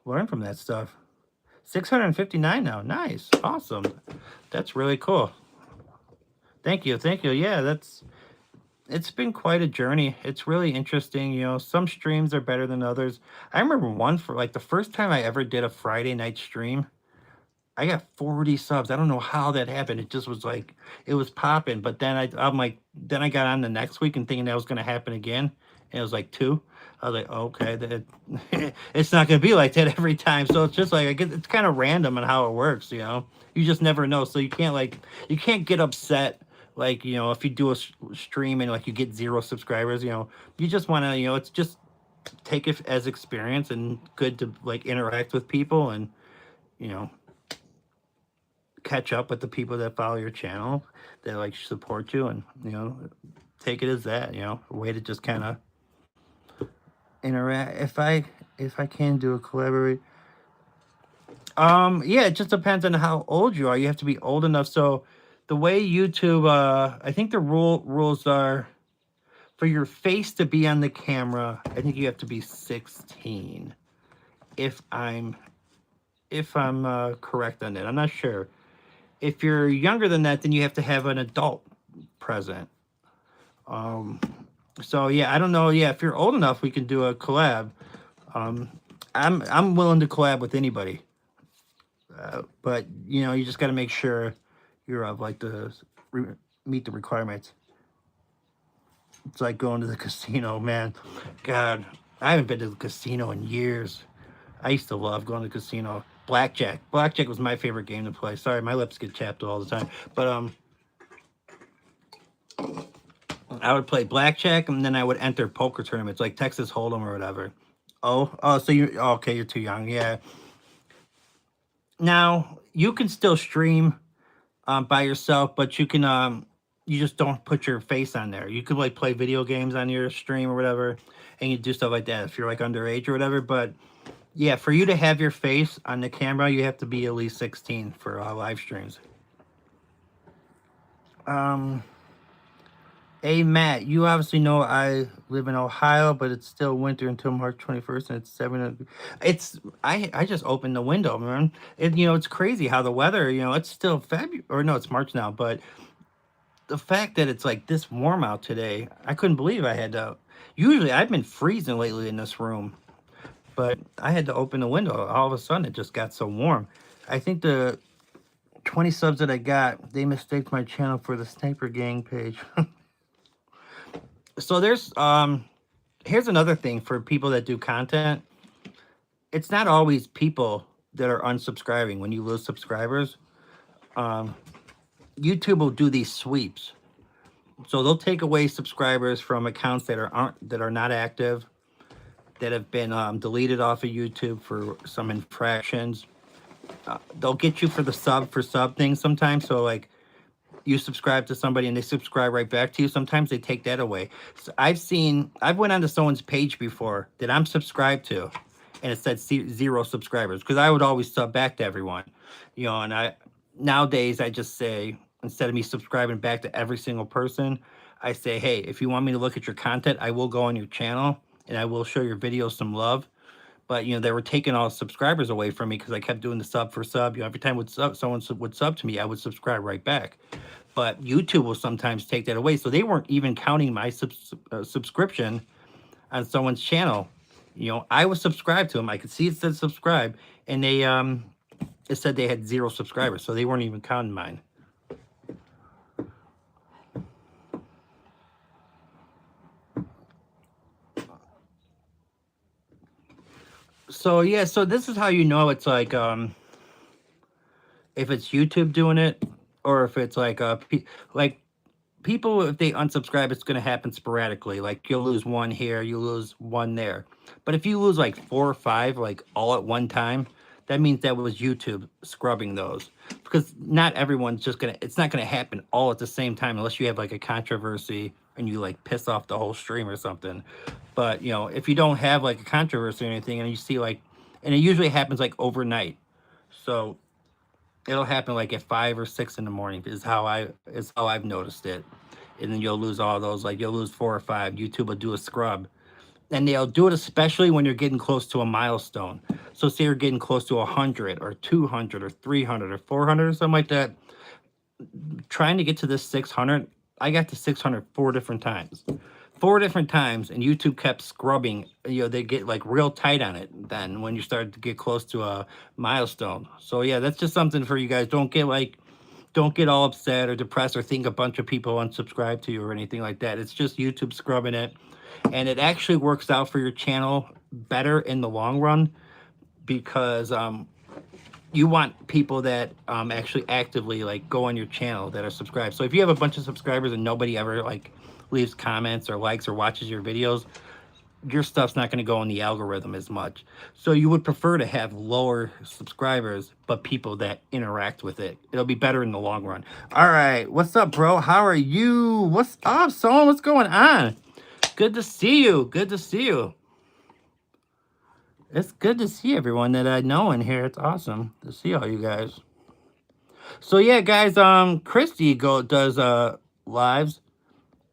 learn from that stuff. 659 now. Nice. Awesome. That's really cool. Thank you. Thank you. Yeah, it's been quite a journey. It's really interesting. Some streams are better than others. I remember one for like the first time I ever did a Friday night stream. I got 40 subs. I don't know how that happened. It just was like it was popping. But then I'm like, then I got on the next week and thinking that was going to happen again, and it was like 2. I was like, okay, it's not going to be like that every time. So it's just like I guess it's kind of random on how it works. You just never know. So you can't get upset. Like, if you do a stream and like you get 0 subscribers, you just want to, it's just take it as experience and good to like interact with people and, you know, catch up with the people that follow your channel that like support you, and you know, take it as that, you know, a way to just kind of interact. If I can do a collaborate, yeah, it just depends on how old you are. You have to be old enough. So the way YouTube, I think the rules are for your face to be on the camera. I think you have to be 16. If I'm correct on that, I'm not sure. If you're younger than that, then you have to have an adult present. Um, so yeah, I don't know. Yeah, if you're old enough, we can do a collab. Um, I'm willing to collab with anybody, but you know, you just got to make sure you're of like meet the requirements. It's like going to the casino, man. God, I haven't been to the casino in years. I used to love going to the casino. Blackjack. Blackjack was my favorite game to play. Sorry, my lips get chapped all the time. But I would play blackjack and then I would enter poker tournaments like Texas Hold'em or whatever. Oh, so you okay? You're too young. Yeah. Now you can still stream by yourself, but you just don't put your face on there. You could like play video games on your stream or whatever, and you do stuff like that if you're like underage or whatever. But yeah, for you to have your face on the camera, you have to be at least 16 for live streams. Um, Hey Matt, you obviously know I live in Ohio, but it's still winter until March 21st, and it's 7. It's I just opened the window, man. It's crazy how the weather. It's still February, or no, it's March now, but the fact that it's like this warm out today, I couldn't believe I had to. Usually, I've been freezing lately in this room, but I had to open the window. All of a sudden, it just got so warm. I think the 20 subs that I got, they mistaked my channel for the Sniper Gang page. So here's another thing for people that do content. It's not always people that are unsubscribing when you lose subscribers. Um, YouTube will do these sweeps. So they'll take away subscribers from accounts that are not active, that have been deleted off of YouTube for some infractions. They'll get you for the sub thing sometimes. So like you subscribe to somebody and they subscribe right back to you. Sometimes they take that away. So I've went onto someone's page before that I'm subscribed to, and it said 0 subscribers, because I would always sub back to everyone, and nowadays I just say, instead of me subscribing back to every single person, I say, hey, if you want me to look at your content, I will go on your channel and I will show your videos some love. But they were taking all subscribers away from me because I kept doing the sub for sub. Every time someone would sub to me, I would subscribe right back. But YouTube will sometimes take that away, so they weren't even counting my subscription on someone's channel. I was subscribed to them. I could see it said subscribe, and it said they had 0 subscribers, so they weren't even counting mine. So yeah, so this is how you know it's like if it's YouTube doing it, or if it's like people, if they unsubscribe, it's going to happen sporadically. Like you'll lose one here, you lose one there. But if you lose like 4 or 5 like all at one time, that means that was YouTube scrubbing those, because not everyone's just gonna, it's not gonna happen all at the same time unless you have like a controversy and you like piss off the whole stream or something. But if you don't have like a controversy or anything, and you see like, and it usually happens like overnight, so it'll happen like at 5 or 6 in the morning is how I've noticed it. And then you'll lose all those, like you'll lose 4 or 5. YouTube will do a scrub. And they'll do it especially when you're getting close to a milestone. So say you're getting close to 100 or 200 or 300 or 400 or something like that. Trying to get to this 600, I got to 600 4 different times. 4 different times, and YouTube kept scrubbing. They get like real tight on it then when you start to get close to a milestone. So yeah, that's just something for you guys. Don't get all upset or depressed or think a bunch of people unsubscribe to you or anything like that. It's just YouTube scrubbing it, and it actually works out for your channel better in the long run, because you want people that actually actively like go on your channel that are subscribed. So if you have a bunch of subscribers and nobody ever like leaves comments or likes or watches your videos, your stuff's not going to go in the algorithm as much. So you would prefer to have lower subscribers, but people that interact with it. It'll be better in the long run. All right. What's up, bro? How are you? What's up, Solon? What's going on? Good to see you. Good to see you. It's good to see everyone that I know in here. It's awesome to see all you guys. So yeah, guys, Christy does lives.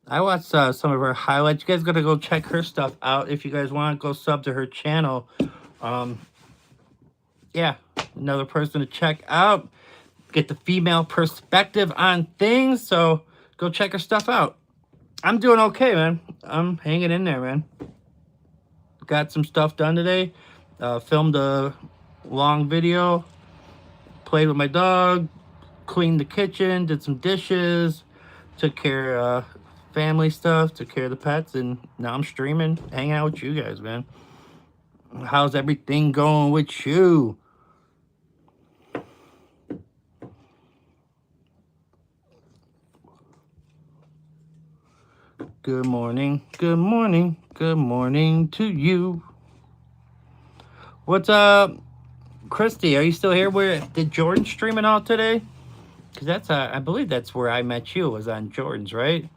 I watched some of her highlights. You guys gotta go check her stuff out if you guys want to go sub to her channel. Yeah, another person to check out. Get the female perspective on things. So go check her stuff out. I'm doing okay, man. I'm hanging in there, man. Got some stuff done today. Filmed a long video. Played with my dog. Cleaned the kitchen. Did some dishes. Took care of family stuff. Took care of the pets. And now I'm streaming. Hanging out with you guys, man. How's everything going with you? Good morning, good morning, good morning to you. What's up, Christy? Are you still here? Where did Jordan stream it out today? Because that's I believe that's where I met you. Was on Jordan's, right?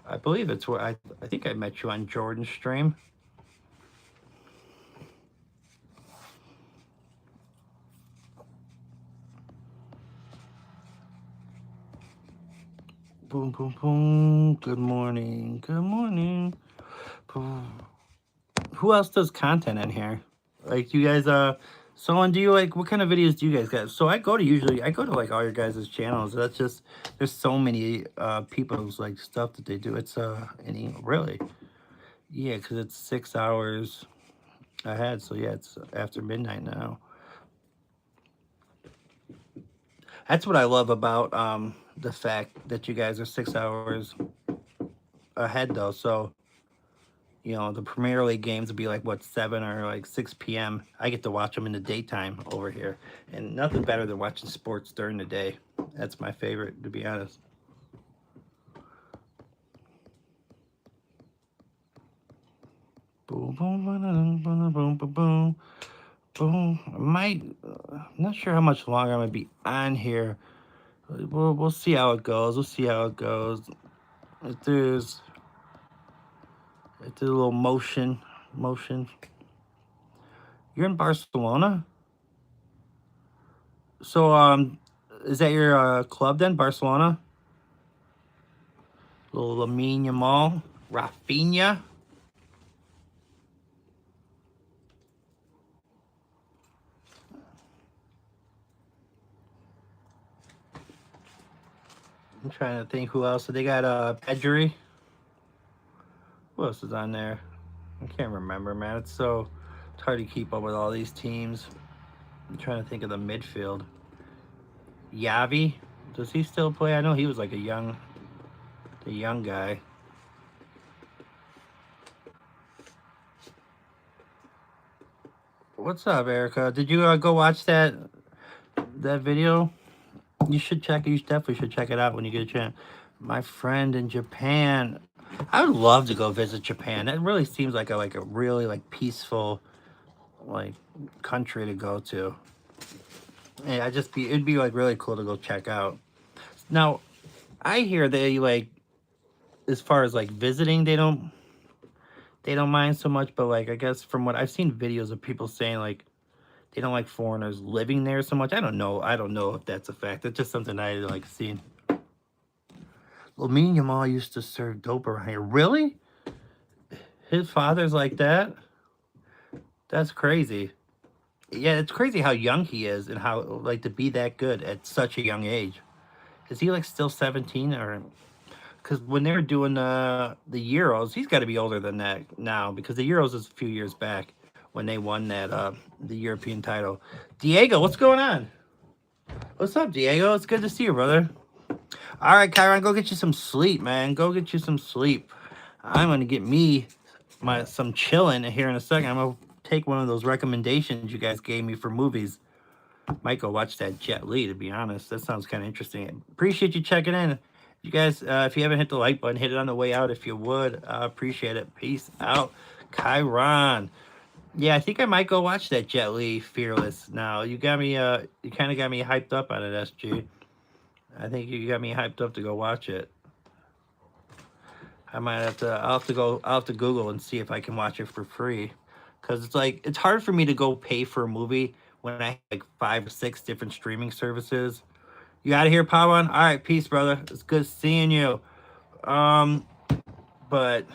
I believe it's where I think I met you on Jordan's stream. Boom, boom, boom. Good morning. Good morning. Boom. Who else does content in here? Like you guys, Someone, do you like, what kind of videos do you guys got? So I go to like all your guys' channels. That's just, there's so many people's like stuff that they do. It's really, yeah, because it's 6 hours ahead. So yeah, it's after midnight now. That's what I love about the fact that you guys are 6 hours ahead though. So, you know, the Premier League games will be like, what, 7 or like 6 p.m. I get to watch them in the daytime over here. And nothing better than watching sports during the day. That's my favorite, to be honest. Boom, boom, boom, boom, boom, boom, boom. Boom. I'm not sure how much longer I'm going to be on here. We'll see how it goes. We'll see how it goes. If there's a little motion. You're in Barcelona? So, is that your club then, Barcelona? Little Lamine Yamal, Rafinha. I'm trying to think who else. So they got Pedri. Who else is on there? I can't remember, man. It's hard to keep up with all these teams. I'm trying to think of the midfield. Yavi, does he still play? I know he was like a young guy. What's up, Erica? Did you go watch that video? You should check it. You definitely should check it out when you get a chance. My friend in Japan. I would love to go visit Japan. That really seems like a really like peaceful like country to go to. Yeah, it'd be like really cool to go check out. Now, I hear they like, as far as like visiting, they don't mind so much, but like I guess from what I've seen videos of people saying like they don't like foreigners living there so much. I don't know if that's a fact. It's just something I like seen. Lamine Yamal used to serve dope around here. Really? His father's like that? That's crazy. Yeah, it's crazy how young he is and how like to be that good at such a young age. Is he like still 17 or? Because when they were doing the Euros, he's got to be older than that now because the Euros is a few years back when they won that the European title. Diego, what's going on? What's up, Diego? It's good to see you, brother. All right, Kyron, go get you some sleep, man. Go get you some sleep. I'm gonna get me some chilling here in a second. I'm gonna take one of those recommendations you guys gave me for movies. Might go watch that Jet Li, to be honest. That sounds kind of interesting. Appreciate you checking in. You guys, if you haven't hit the like button, hit it on the way out if you would. I appreciate it. Peace out. Chiron. Yeah, I think I might go watch that Jet Li Fearless now. You got me, you kind of got me hyped up on it, SG. I think you got me hyped up to go watch it. I might have to, I'll have to Google and see if I can watch it for free. Because it's like, it's hard for me to go pay for a movie when I have like 5 or 6 different streaming services. You out of here, Pawan? All right, peace, brother. It's good seeing you. Um, but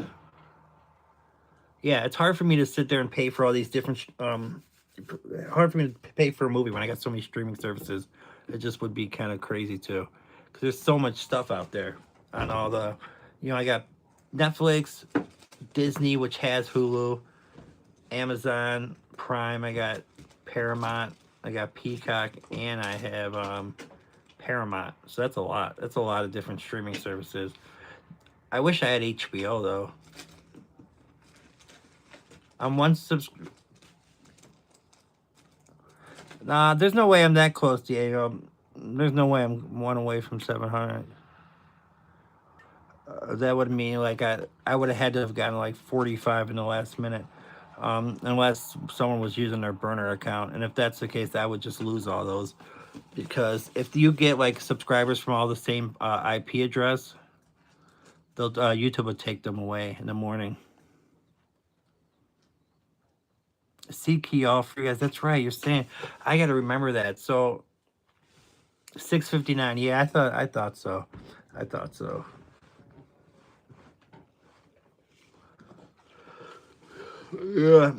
yeah, it's hard for me to sit there and pay for all these different. Hard for me to pay for a movie when I got so many streaming services. It just would be kind of crazy too, because there's so much stuff out there on all the. I got Netflix, Disney, which has Hulu, Amazon Prime. I got Paramount. I got Peacock, and I have Paramount. So that's a lot. That's a lot of different streaming services. I wish I had HBO though. I'm one Nah, there's no way I'm that close, Diego. There's no way I'm one away from 700. That would mean like I would have had to have gotten like 45 in the last minute, unless someone was using their burner account. And if that's the case, I would just lose all those, because if you get like subscribers from all the same IP address, they'll YouTube will take them away in the morning. C key all for you guys. That's right. You're saying I got to remember that. So 6:59. Yeah, I thought so. I thought so. Yeah.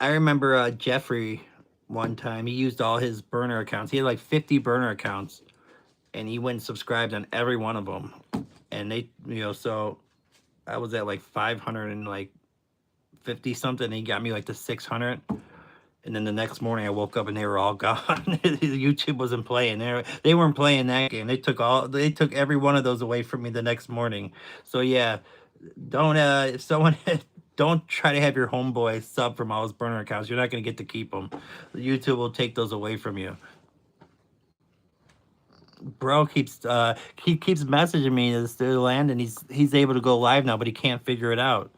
I remember Jeffrey one time. He used all his burner accounts. He had like 50 burner accounts, and he went and subscribed on every one of them. And they, so I was at like 500 and like 50 something. And he got me like to 600. And then the next morning, I woke up and they were all gone. YouTube wasn't playing. They weren't playing that game. They took every one of those away from me the next morning. So yeah, don't if someone don't try to have your homeboy sub from all his burner accounts. You're not gonna get to keep them. YouTube will take those away from you. Bro keeps messaging me this land, and he's able to go live now, but he can't figure it out.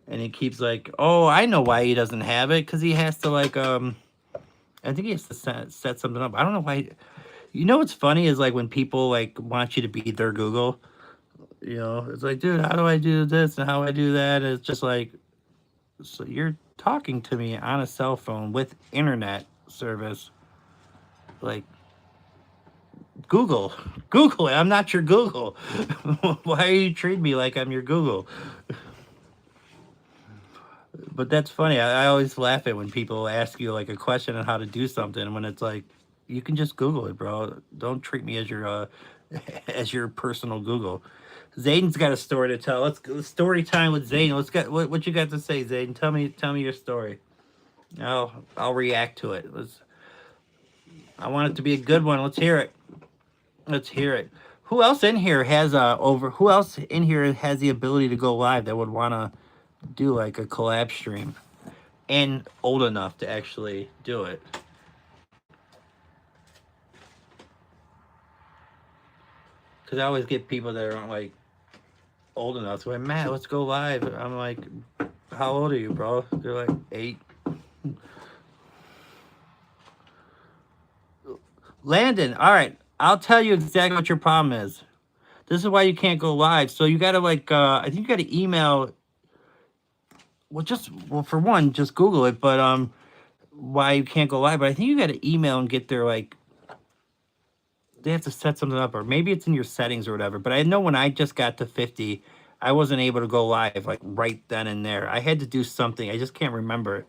And he keeps like, oh, I know why he doesn't have it, because he has to like I think he has to set something up. I don't know why. What's funny is like when people like want you to be their Google. It's like, dude, how do I do this and how I do that? And it's just like, so you're talking to me on a cell phone with internet service. Like, Google, Google it. I'm not your Google. Why are you treating me like I'm your Google? But that's funny. I always laugh at when people ask you like a question on how to do something when it's like, you can just Google it, bro. Don't treat me as your as your personal Google. Zayden's got a story to tell. Let's go story time with Zayden. Let's get what you got to say, Zayden. Tell me your story. I'll react to it. I want it to be a good one. Let's hear it. Let's hear it. Who else in here has Who else in here has the ability to go live that would want to do like a collab stream and old enough to actually do it? Because I always get people that aren't like old enough. So like, Matt, let's go live. I'm like, how old are you, bro? They're like 8. Landon, all right. I'll tell you exactly what your problem is. This is why you can't go live. So you gotta like I think you gotta email. Well, for one, just Google it. But why you can't go live? But I think you gotta email and get their like. They have to set something up, or maybe it's in your settings or whatever. But I know when I just got to 50, I wasn't able to go live like right then and there. I had to do something. I just can't remember.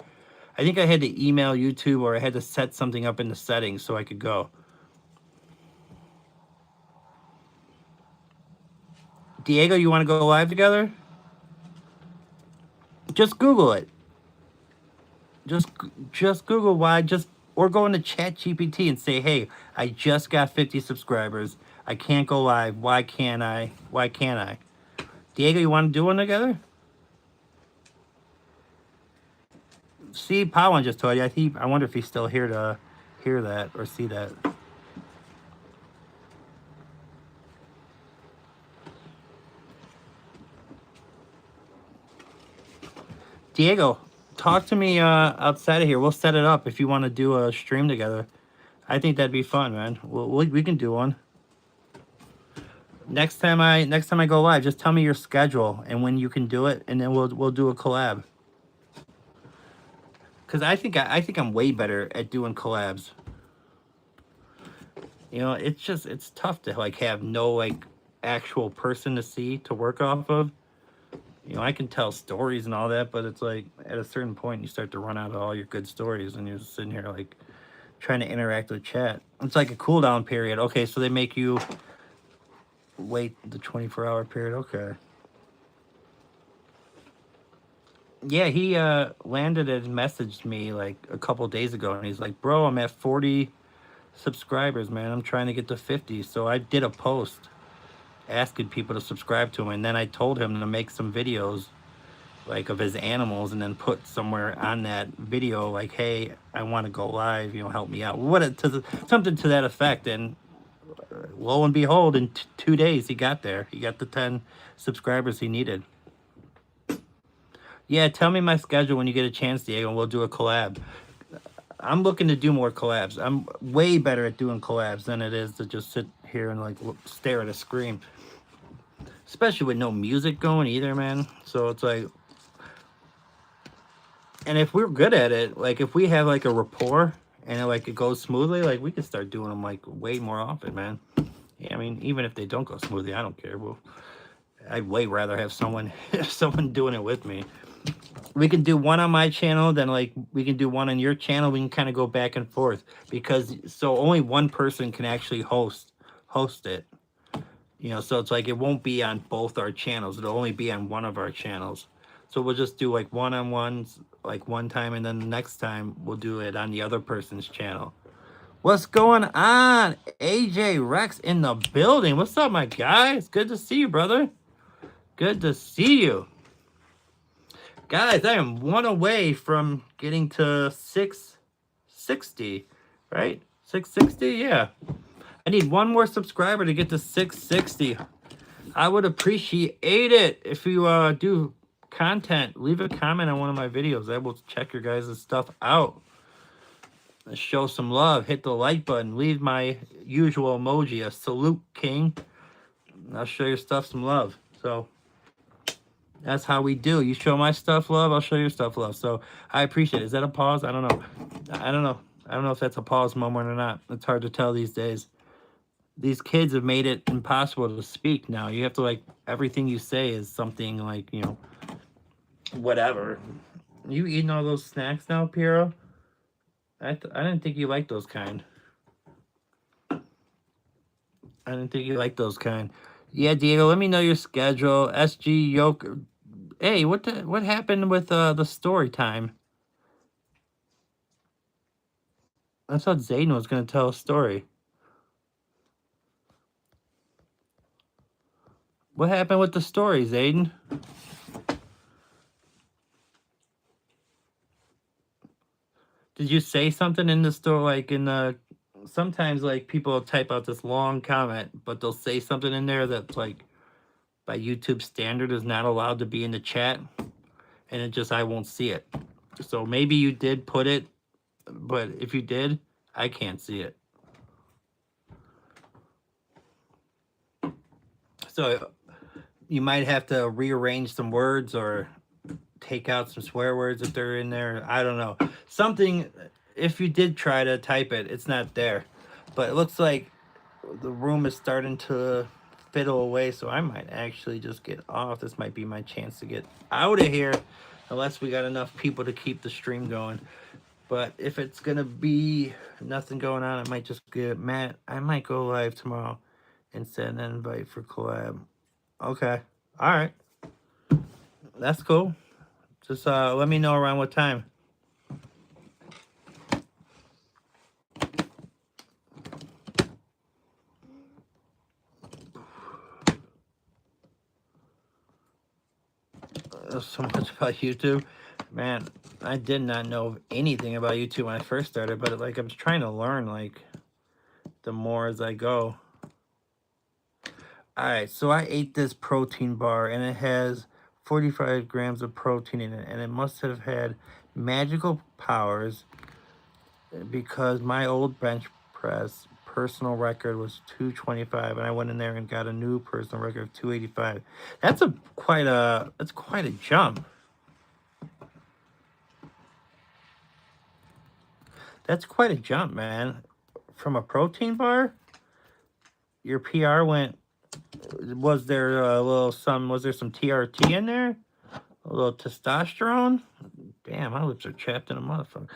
I think I had to email YouTube, or I had to set something up in the settings so I could go. Diego, you want to go live together? Just Google it. Just Google why. Or go into Chat GPT and say, hey, I just got 50 subscribers. I can't go live. Why can't I? Why can't I? Diego, you want to do one together? See, Pawan just told you. I wonder if he's still here to hear that or see that. Diego, talk to me outside of here. We'll set it up if you want to do a stream together. I think that'd be fun, man. We can do one. Next time I go live, just tell me your schedule and when you can do it, and then we'll do a collab. Cause I think I'm way better at doing collabs. It's tough to like have no like actual person to see to work off of. I can tell stories and all that, but it's like at a certain point you start to run out of all your good stories, and you're just sitting here like trying to interact with chat. It's like a cooldown period. Okay, so they make you wait the 24-hour period. Okay. Yeah, he landed and messaged me like a couple days ago, and he's like, "Bro, I'm at 40 subscribers, man. I'm trying to get to 50." So I did a post asking people to subscribe to him, and then I told him to make some videos like of his animals, and then put somewhere on that video like, "Hey, I want to go live. Help me out." Something to that effect, and lo and behold, in 2 days he got there. He got the 10 subscribers he needed. Yeah, tell me my schedule when you get a chance, Diego, and we'll do a collab. I'm looking to do more collabs. I'm way better at doing collabs than it is to just sit here and like stare at a screen. Especially with no music going either, man. So it's like, and if we're good at it, like if we have like a rapport and it goes smoothly, like we can start doing them like way more often, man. Yeah, I mean, even if they don't go smoothly, I don't care. Well, I'd way rather have someone doing it with me. We can do one on my channel, then like we can do one on your channel. We can kind of go back and forth, because so only one person can actually host it. So it's like it won't be on both our channels. It'll only be on one of our channels. So we'll just do like one-on-ones like one time, and then the next time we'll do it on the other person's channel. What's going on? AJ Rex in the building. What's up, my guy? It's good to see you, brother. Good to see you. Guys, I am one away from getting to 660, right? 660, yeah. I need one more subscriber to get to 660. I would appreciate it if you do content. Leave a comment on one of my videos. I will check your guys' stuff out. Let's show some love. Hit the like button. Leave my usual emoji, a salute king. I'll show your stuff some love. So that's how we do. You show my stuff love, I'll show your stuff love. So I appreciate it. Is that a pause? I don't know. I don't know if that's a pause moment or not. It's hard to tell these days. These kids have made it impossible to speak now. You have to like, everything you say is something like, whatever. You eating all those snacks now, Piero? I didn't think you liked those kind. Yeah, Diego, let me know your schedule. SG Yoke. Hey, what happened with the story time? I thought Zayden was going to tell a story. What happened with the story, Zayden? Did you say something in the story, like in the... Sometimes, like, people type out this long comment, but they'll say something in there that's, like, by YouTube standard is not allowed to be in the chat, and it just, I won't see it. So maybe you did put it, but if you did, I can't see it. So you might have to rearrange some words or take out some swear words if they're in there. I don't know. Something, if you did try to type it, it's not there. But it looks like the room is starting to fiddle away, so I might actually just get off. This might be my chance to get out of here, unless we got enough people to keep the stream going. But if it's going to be nothing going on, I might just get Matt. I might go live tomorrow and send an invite for collab. Okay. All right. That's cool. Just let me know around what time. So much about YouTube. Man, I did not know anything about YouTube when I first started, but like I'm trying to learn like the more as I go. All right, so I ate this protein bar and it has 45 grams of protein in it, and it must have had magical powers because my old bench press personal record was 225, and I went in there and got a new personal record of 285. That's quite a jump. That's quite a jump, man. From a protein bar, your PR went. Was there Was there some TRT in there? A little testosterone? Damn, my lips are chapped in a motherfucker.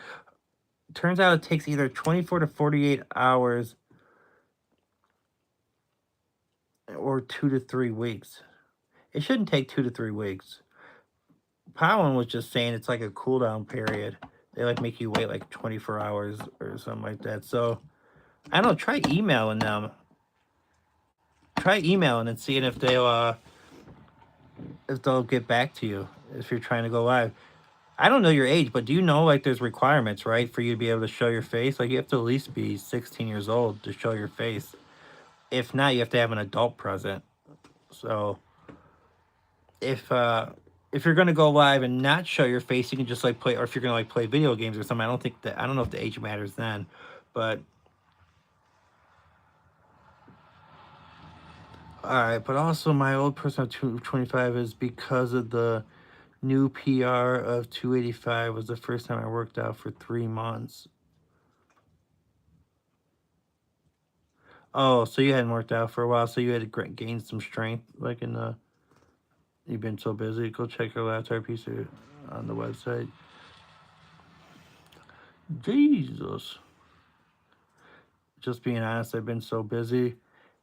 Turns out it takes either 24 to 48 hours or 2 to 3 weeks. It shouldn't take 2 to 3 weeks. Powell was just saying it's like a cool down period. They like make you wait like 24 hours or something like that. So I don't know. Try emailing them. Try emailing and seeing if they'll get back to you if you're trying to go live. I don't know your age, but do you know like there's requirements, right, for you to be able to show your face? Like you have to at least be 16 years old to show your face. If not, you have to have an adult present. So if you're gonna go live and not show your face, you can just like play, or if you're gonna like play video games or something. I don't know if the age matters then, but all right. But also, my old person of 225 is because of the new PR of 285 was the first time I worked out for 3 months. Oh, so you hadn't worked out for a while, so you had to gain some strength, like in the. You've been so busy. Go check your laptop piece on the website. Jesus. Just being honest, I've been so busy.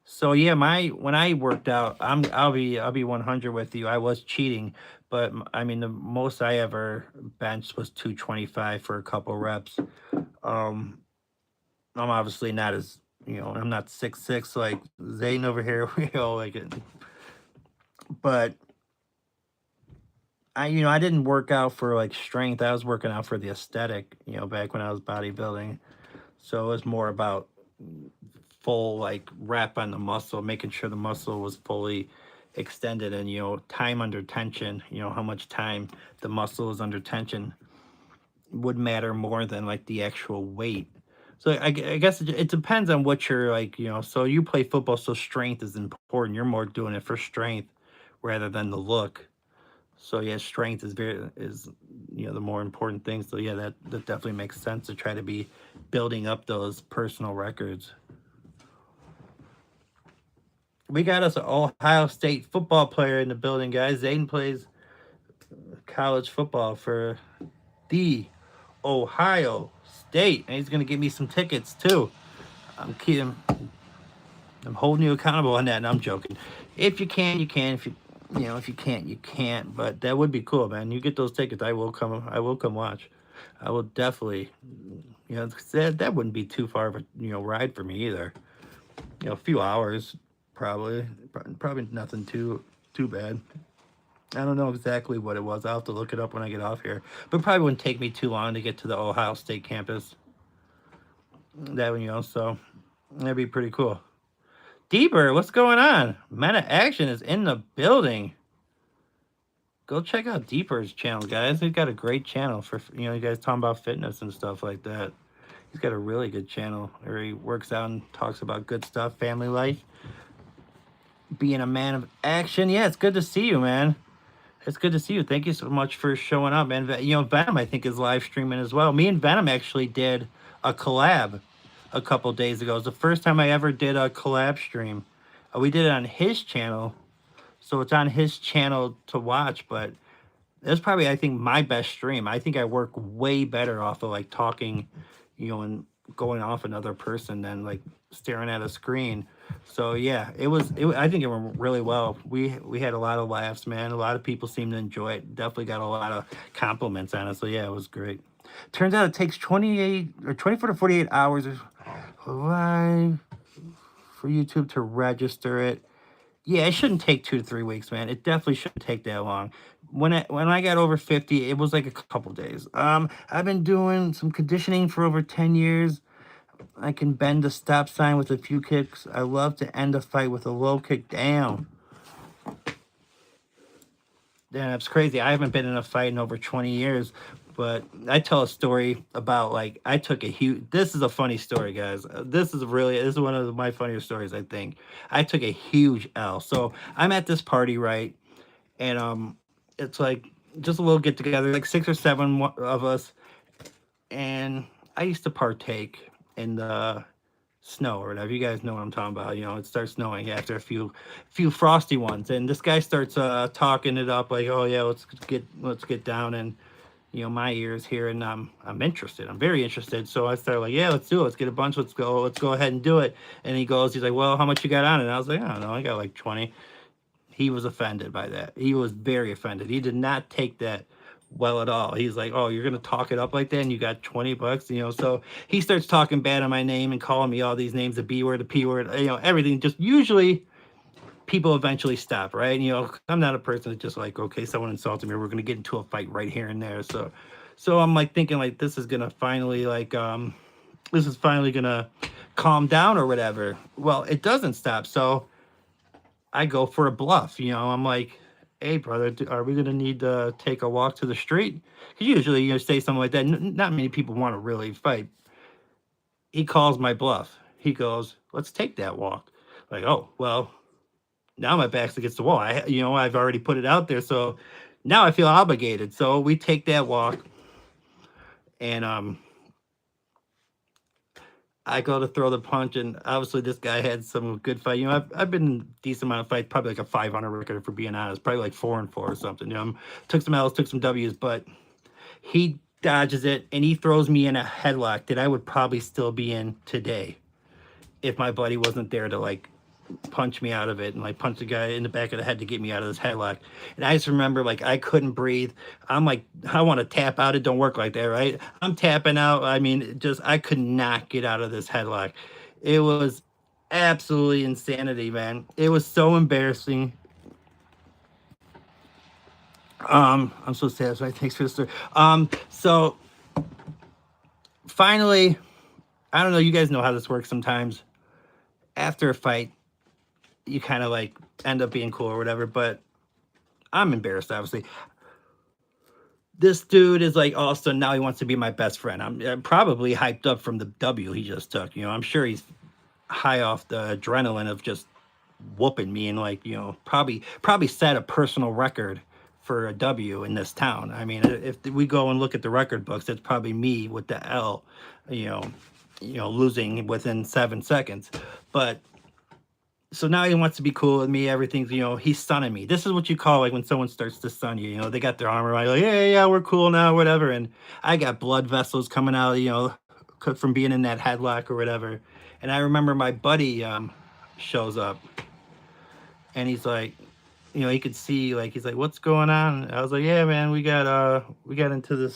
So yeah, when I worked out, I'll be 100 with you. I was cheating, but I mean the most I ever benched was 225 for a couple reps. Um, I'm obviously not as I'm not 6'6" like Zayden over here. Like it, but I didn't work out for like strength. I was working out for the aesthetic. Back when I was bodybuilding, so it was more about full like rep on the muscle, making sure the muscle was fully extended, and time under tension. How much time the muscle is under tension would matter more than like the actual weight. So I guess it depends on what you're like. So you play football, so strength is important. You're more doing it for strength rather than the look. So yeah, strength is the more important thing. So yeah, that definitely makes sense to try to be building up those personal records. We got us an Ohio State football player in the building, guys. Zayden plays college football for the Ohio State, and he's gonna give me some tickets too. I'm kidding. I'm holding you accountable on that, and I'm joking. If you can, you can. If you can't, you can't. But that would be cool, man. You get those tickets, I will come. I will come watch. I will definitely. That wouldn't be too far of a ride for me either. A few hours, probably nothing too bad. I don't know exactly what it was. I'll have to look it up when I get off here. But probably wouldn't take me too long to get to the Ohio State campus. That one, so that'd be pretty cool. Deeper, what's going on? Meta Action is in the building. Go check out Deeper's channel, guys. He's got a great channel for you guys talking about fitness and stuff like that. He's got a really good channel where he works out and talks about good stuff, family life, being a man of action. Yeah, it's good to see you, man. It's good to see you. Thank you so much for showing up, man. Venom, I think, is live streaming as well. Me and Venom actually did a collab a couple days ago. It was the first time I ever did a collab stream. We did it on his channel, so it's on his channel to watch. But it's probably, I think, my best stream. I think I work way better off of like talking, and going off another person than like staring at a screen. So yeah, I think it went really well. We had a lot of laughs, man. A lot of people seemed to enjoy it. Definitely got a lot of compliments on it. So yeah, it was great. Turns out it takes 28 or 24 to 48 hours live for YouTube to register it. Yeah, it shouldn't take 2 to 3 weeks, man. It definitely shouldn't take that long. When I got over 50, it was like a couple days. I've been doing some conditioning for over 10 years. I can bend the stop sign with a few kicks. I love to end a fight with a low kick down. Yeah, it's crazy. I haven't been in a fight in over 20 years, but I tell a story about like I took a huge. This is a funny story, guys. This is one of my funnier stories. I think I took a huge L. So I'm at this party, right, and it's like just a little get together, like six or seven of us, and I used to partake in the snow or whatever. You guys know what I'm talking about. You know, it starts snowing after a few frosty ones, and this guy starts talking it up like, "Oh yeah, let's get down." And you know, my ears here, and I'm interested. I'm very interested. So I started like, "Yeah, let's do it. Let's get a bunch. Let's go ahead and do it." And he's like, "Well, how much you got on it?" And I was like, "I don't know. I got like 20." He was offended by that. He was very offended. He did not take that well at all. He's like, "Oh, you're gonna talk it up like that, and you got $20, you know?" So he starts talking bad on my name and calling me all these names, the B word, the P word, you know, everything. Just usually people eventually stop, right? You know, I'm not a person that just like, okay, someone insulted me, we're gonna get into a fight right here and there. So I'm like thinking like this is gonna finally this is finally gonna calm down or whatever. Well, it doesn't stop. So I go for a bluff. You know, I'm like, "Hey, brother, are we gonna need to take a walk to the street?" Because usually, you know, say something like that. Not many people want to really fight. He calls my bluff. He goes, "Let's take that walk." Like, oh well, now my back's against the wall. You know, I've already put it out there, so now I feel obligated. So we take that walk, and I go to throw the punch, and obviously this guy had some good fight. You know, I've been in a decent amount of fights, probably like a 500 record for being honest, probably like 4-4 or something. You know, took some L's, took some W's, but he dodges it and he throws me in a headlock that I would probably still be in today if my buddy wasn't there to like punch me out of it and like punch the guy in the back of the head to get me out of this headlock. And I just remember like I couldn't breathe. I'm like, I want to tap out. It don't work like that, right? I'm tapping out. I mean, just I could not get out of this headlock. It was absolutely insanity, man. It was so embarrassing. I'm so satisfied. Thanks for the story. So finally, I don't know. You guys know how this works sometimes. After a fight, you kind of like end up being cool or whatever, but I'm embarrassed, obviously. This dude is like all of a sudden now he wants to be my best friend. I'm probably hyped up from the W he just took. You know, I'm sure he's high off the adrenaline of just whooping me and like, you know, probably set a personal record for a W in this town. I mean, if we go and look at the record books, it's probably me with the L, you know, losing within 7 seconds. But so now he wants to be cool with me. Everything's, you know, he's sunning me. This is what you call like when someone starts to sun you. You know, they got their arm around you, like, yeah, yeah, we're cool now, whatever. And I got blood vessels coming out, you know, from being in that headlock or whatever. And I remember my buddy shows up, and he's like, you know, he could see like he's like, "What's going on?" And I was like, "Yeah, man, we got into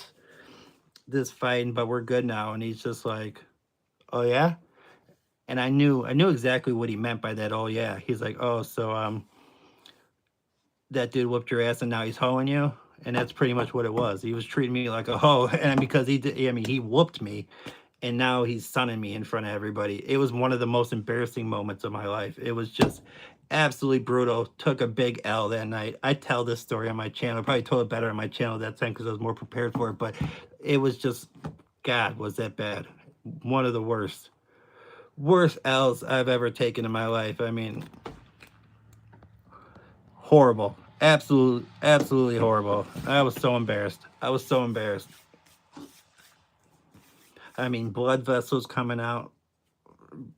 this fight, but we're good now." And he's just like, "Oh yeah." And I knew exactly what he meant by that. Oh yeah, he's like, "Oh, so that dude whooped your ass and now he's hoeing you." And that's pretty much what it was. He was treating me like a hoe, and because he did, I mean, he whooped me, and now he's sunning me in front of everybody. It was one of the most embarrassing moments of my life. It was just absolutely brutal. Took a big L that night. I tell this story on my channel. Probably told it better on my channel that time because I was more prepared for it. But it was just, God, was that bad? One of the worst L's I've ever taken in my life. I mean, horrible. Absolutely horrible. I was so embarrassed. I was so embarrassed. I mean, blood vessels coming out,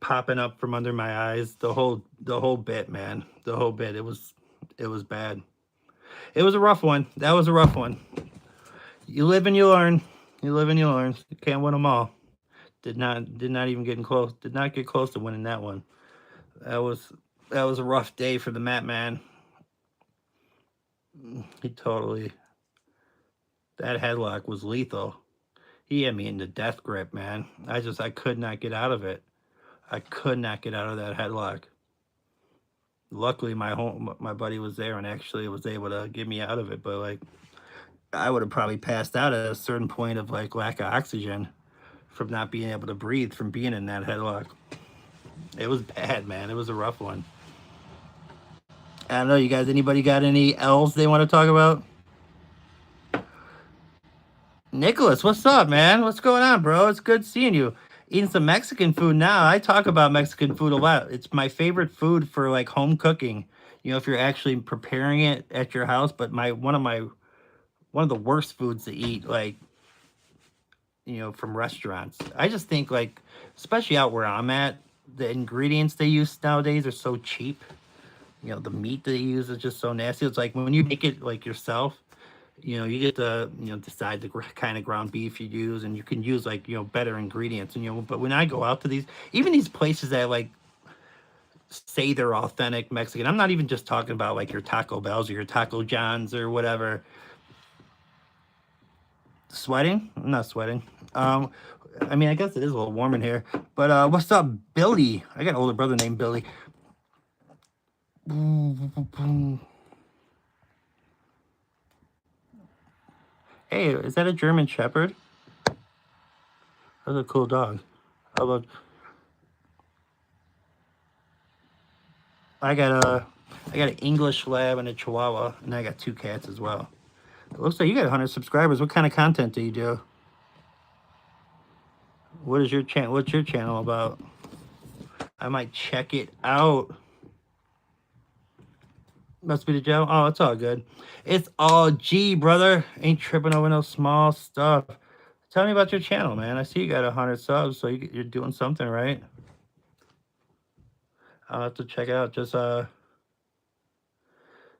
popping up from under my eyes. The whole bit, man. The whole bit. It was bad. It was a rough one. That was a rough one. You live and you learn. You live and you learn. You can't win them all. Did not even get close. Did not get close to winning that one. That was that was a rough day for the Mat Man. He totally that headlock was lethal. He had me in the death grip, man. I could not get out of it. I could not get out of that headlock. Luckily, my buddy was there and actually was able to get me out of it. But like, I would have probably passed out at a certain point of like lack of oxygen from not being able to breathe from being in that headlock. It was bad, man. It was a rough one. I don't know, you guys. Anybody got any L's they want to talk about? Nicholas, what's up, man? What's going on, bro? It's good seeing you. Eating some Mexican food now. I talk about Mexican food a lot. It's my favorite food for like home cooking. You know, if you're actually preparing it at your house. But one of the worst foods to eat, like, you know, from restaurants. I just think like, especially out where I'm at, the ingredients they use nowadays are so cheap. You know, the meat they use is just so nasty. It's like when you make it like yourself, you know, you get to, you know, decide the kind of ground beef you use, and you can use like, you know, better ingredients. And, you know, but when I go out to these, even these places that like say they're authentic Mexican, I'm not even just talking about like your Taco Bells or your Taco Johns or whatever. Sweating? I'm not sweating. Um, I mean, I guess it is a little warm in here. But what's up, Billy? I got an older brother named Billy. Hey, is that a German Shepherd? That's a cool dog. How about I got a I got an English Lab and a Chihuahua, and I got two cats as well. It looks like you got 100 subscribers. What kind of content do you do? What is your channel? What's your channel about? I might check it out. Must be the Joe. Oh, it's all good. It's all G, brother. Ain't tripping over no small stuff. Tell me about your channel, man. I see you got 100 subs, so you're doing something right. I'll have to check it out. Just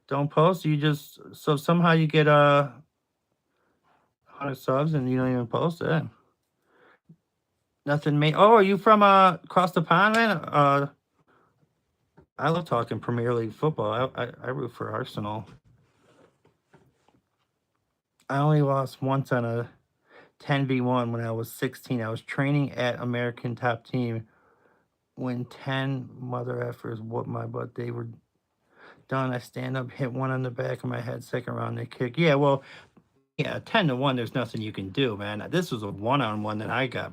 don't post. You just so somehow you get 100 subs and you don't even post it. Nothing made. Oh, are you from across the pond, man? I love talking Premier League football. I root for Arsenal. I only lost once on a 10v1 when I was 16. I was training at American Top Team when 10 mother effers whooped my butt. They were done. I stand up, hit one on the back of my head, second round, they kick. Yeah, well, yeah, 10-1, there's nothing you can do, man. This was a one-on-one that I got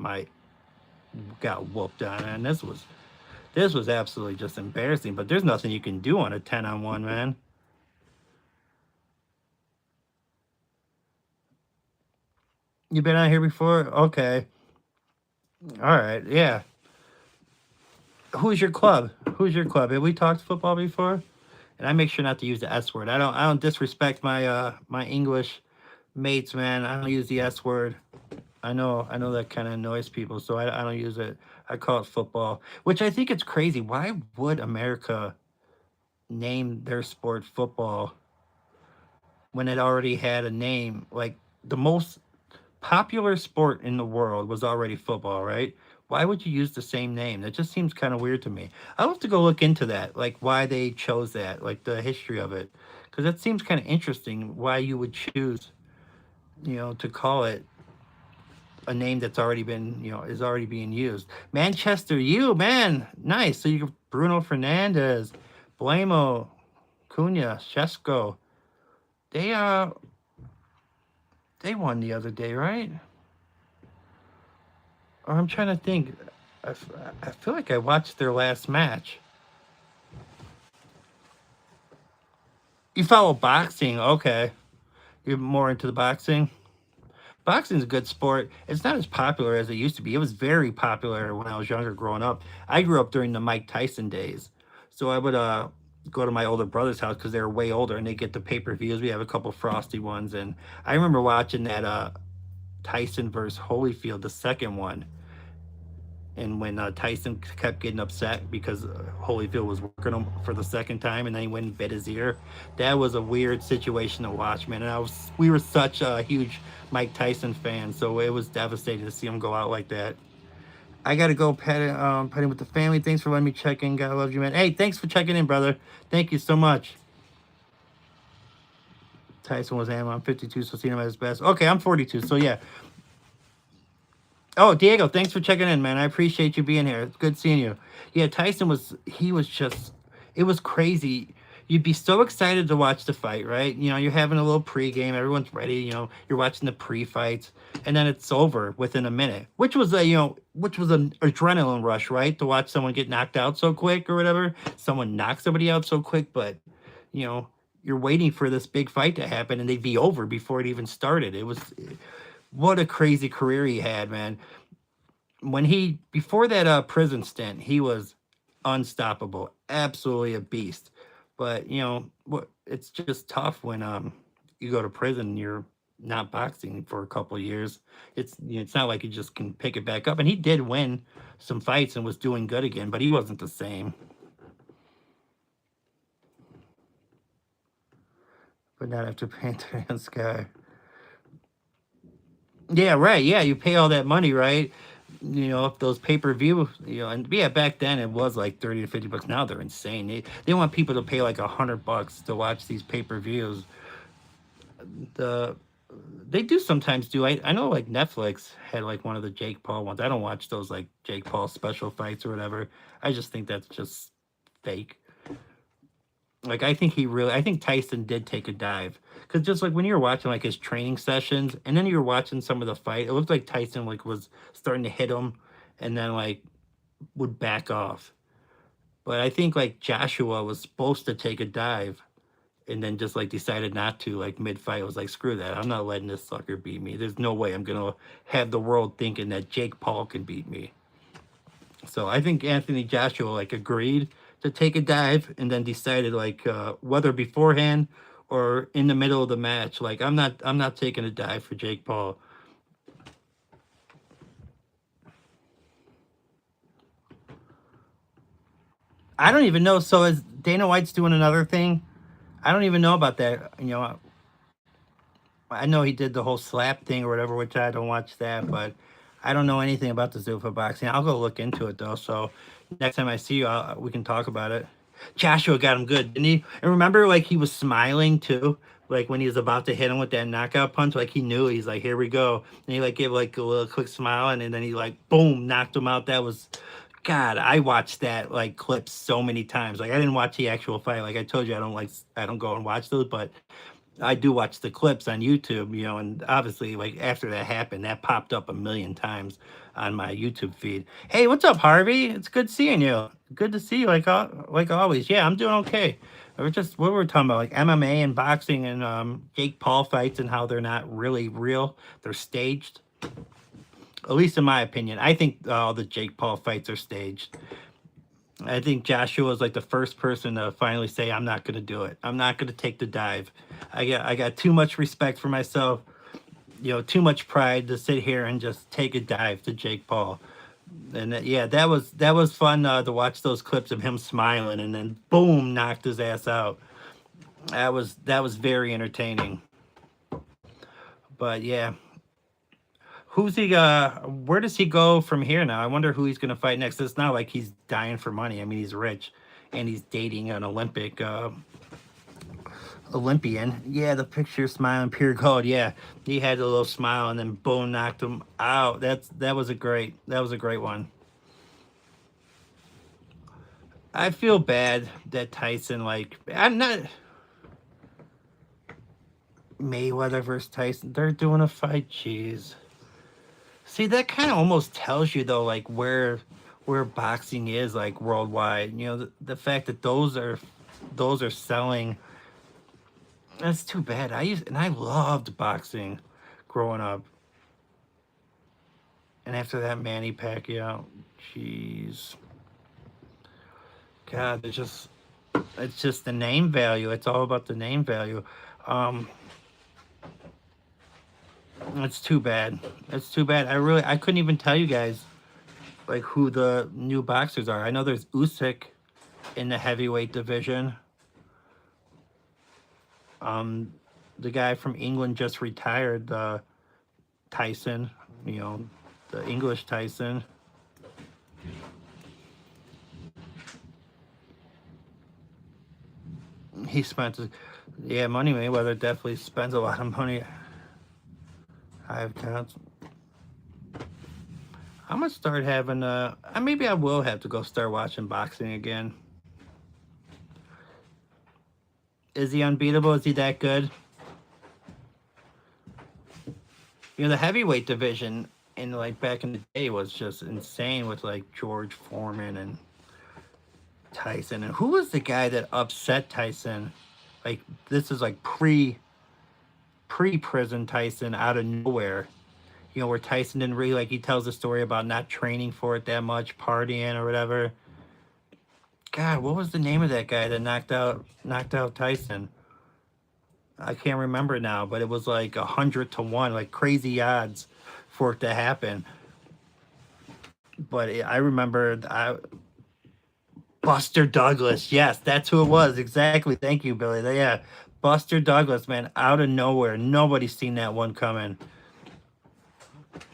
whooped on, and this was absolutely just embarrassing, but there's nothing you can do on a 10-on-1, man. You been out here before? Okay. All right. Yeah. Who's your club? Who's your club? Have we talked football before? And I make sure not to use the S word. I don't disrespect my English mates, man. I don't use the S word. I know that kind of annoys people, so I don't use it. I call it football, which I think it's crazy. Why would America name their sport football when it already had a name? Like the most popular sport in the world was already football, right? Why would you use the same name? That just seems kind of weird to me. I'll have to go look into that, like why they chose that, like the history of it, because that seems kind of interesting. Why you would choose, you know, to call it a name that's already been, you know, is already being used. Manchester U, man, nice. So you Bruno Fernandez, Blamo, Cunha, Shesko. They they won the other day, right? Or I'm trying to think. I feel like I watched their last match. You follow boxing, okay? You're more into the boxing. Boxing's a good sport. It's not as popular as it used to be. It was very popular when I was younger growing up. I grew up during the Mike Tyson days. So I would go to my older brother's house because they were way older and they get the pay-per-views. We have a couple frosty ones, and I remember watching that Tyson versus Holyfield, the second one. And when Tyson kept getting upset because Holyfield was working him for the second time, and then he went and bit his ear, that was a weird situation to watch, man. And we were such a huge Mike Tyson fan, so it was devastating to see him go out like that. I gotta go petting with the family. Thanks for letting me check in. God loves you, man. Hey, thanks for checking in, brother. Thank you so much. Tyson was ammo. I'm 52, so seeing him at his best. Okay, I'm 42, so yeah. Oh, Diego, thanks for checking in, man. I appreciate you being here. It's good seeing you. Yeah, he was just, it was crazy. You'd be so excited to watch the fight, right? You know, you're having a little pregame, everyone's ready, you know, you're watching the pre-fights, and then it's over within a minute, which was which was an adrenaline rush, right? To watch someone get knocked out so quick or whatever, someone knock somebody out so quick, but you know, you're waiting for this big fight to happen and they'd be over before it even started. It was what a crazy career he had, man. When he before that prison stint, he was unstoppable, absolutely a beast. But what it's just tough when you go to prison and you're not boxing for a couple of years. It's not like you just can pick it back up. And he did win some fights and was doing good again, but he wasn't the same. But not after Panther and Sky. Yeah, right. Yeah, you pay all that money, right? If those pay-per-view, and yeah, back then it was like 30 to 50 bucks. Now they're insane. They want people to pay like $100 to watch these pay-per-views. The they do sometimes do. I know like Netflix had like one of the Jake Paul ones. I don't watch those like Jake Paul special fights or whatever. I just think that's just fake. Like I think Tyson did take a dive because just like when you were watching like his training sessions and then you were watching some of the fight, it looked like Tyson like was starting to hit him and then like would back off. But I think like Joshua was supposed to take a dive and then just like decided not to like mid fight. Was like, screw that, I'm not letting this sucker beat me. There's no way I'm gonna have the world thinking that Jake Paul can beat me. So I think Anthony Joshua like agreed to take a dive and then decided like whether beforehand or in the middle of the match, like I'm not taking a dive for Jake Paul. I don't even know. So is Dana White's doing another thing? I don't even know about that. I know he did the whole slap thing or whatever, which I don't watch that, but I don't know anything about the Zuffa boxing. I'll go look into it though. So next time I see you, we can talk about it. Joshua got him good, didn't he? And remember, like he was smiling too, like when he was about to hit him with that knockout punch. Like he knew he's like, here we go, and he like gave like a little quick smile, and then he like boom knocked him out. That was God. I watched that like clip so many times. Like I didn't watch the actual fight. Like I told you, I don't go and watch those, but I do watch the clips on YouTube, and obviously, like after that happened, that popped up a million times on my YouTube feed. Hey, what's up, Harvey? It's good seeing you. Good to see you, like always. Yeah, I'm doing okay. We're just what we're talking about, like MMA and boxing and Jake Paul fights and how they're not really real; they're staged. At least in my opinion, I think all the Jake Paul fights are staged. I think Joshua was like the first person to finally say, "I'm not going to do it. I'm not going to take the dive. I got too much respect for myself, too much pride to sit here and just take a dive to Jake Paul." And yeah, that was fun to watch those clips of him smiling and then boom, knocked his ass out. That was very entertaining. But yeah, who's he? Where does he go from here now? I wonder who he's going to fight next. It's not like he's dying for money. I mean, he's rich, and he's dating an Olympian. Yeah, the picture smiling pure gold. Yeah, he had a little smile, and then boom, knocked him out. That was a great one. I feel bad that Tyson like I'm not Mayweather versus Tyson. They're doing a fight. Jeez. See, that kind of almost tells you though, like where boxing is like worldwide. The fact that those are selling. That's too bad. I loved boxing growing up, and after that Manny Pacquiao, jeez, God, it's just the name value. It's all about the name value. Um, it's too bad. It's too bad. I couldn't even tell you guys like who the new boxers are. I know there's Usyk in the heavyweight division. Um, the guy from England just retired, Tyson. You know, the English Tyson. He spent, yeah, Money Mayweather definitely spends a lot of money. I've got. I'm gonna start having. Maybe I will have to go start watching boxing again. Is he unbeatable? Is he that good? The heavyweight division in like back in the day was just insane with like George Foreman and Tyson. And who was the guy that upset Tyson? Like this is like pre-prison Tyson out of nowhere. You know, where Tyson didn't really like, he tells a story about not training for it that much, partying or whatever. God, what was the name of that guy that knocked out Tyson? I can't remember now, but it was like 100 to 1, like crazy odds for it to happen. But I remember Buster Douglas. Yes, that's who it was. Exactly. Thank you, Billy. Yeah, Buster Douglas, man, out of nowhere. Nobody's seen that one coming.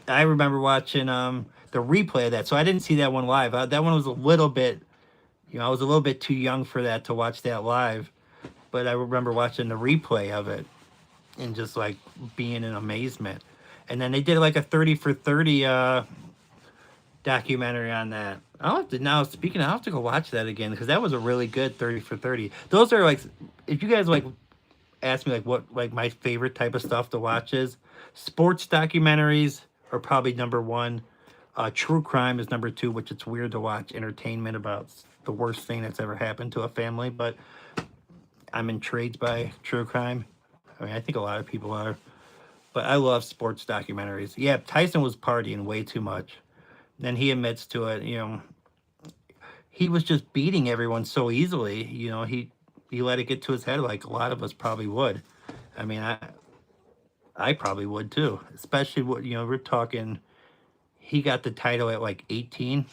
I remember watching the replay of that, so I didn't see that one live. That one was a little bit, I was a little bit too young for that to watch that live. But I remember watching the replay of it and just like being in amazement. And then they did like a 30 for 30 documentary on that. I'll have to now. Speaking, I'll have to go watch that again because that was a really good 30 for 30. Those are like, if you guys like ask me like what like my favorite type of stuff to watch is, sports documentaries are probably number one. True crime is number two, which it's weird to watch entertainment about the worst thing that's ever happened to a family, but I'm intrigued by true crime. I mean, I think a lot of people are, but I love sports documentaries. Yeah, Tyson was partying way too much. Then he admits to it. He was just beating everyone so easily. He let it get to his head like a lot of us probably would. I mean, I probably would too. Especially what we're talking. He got the title at like 18.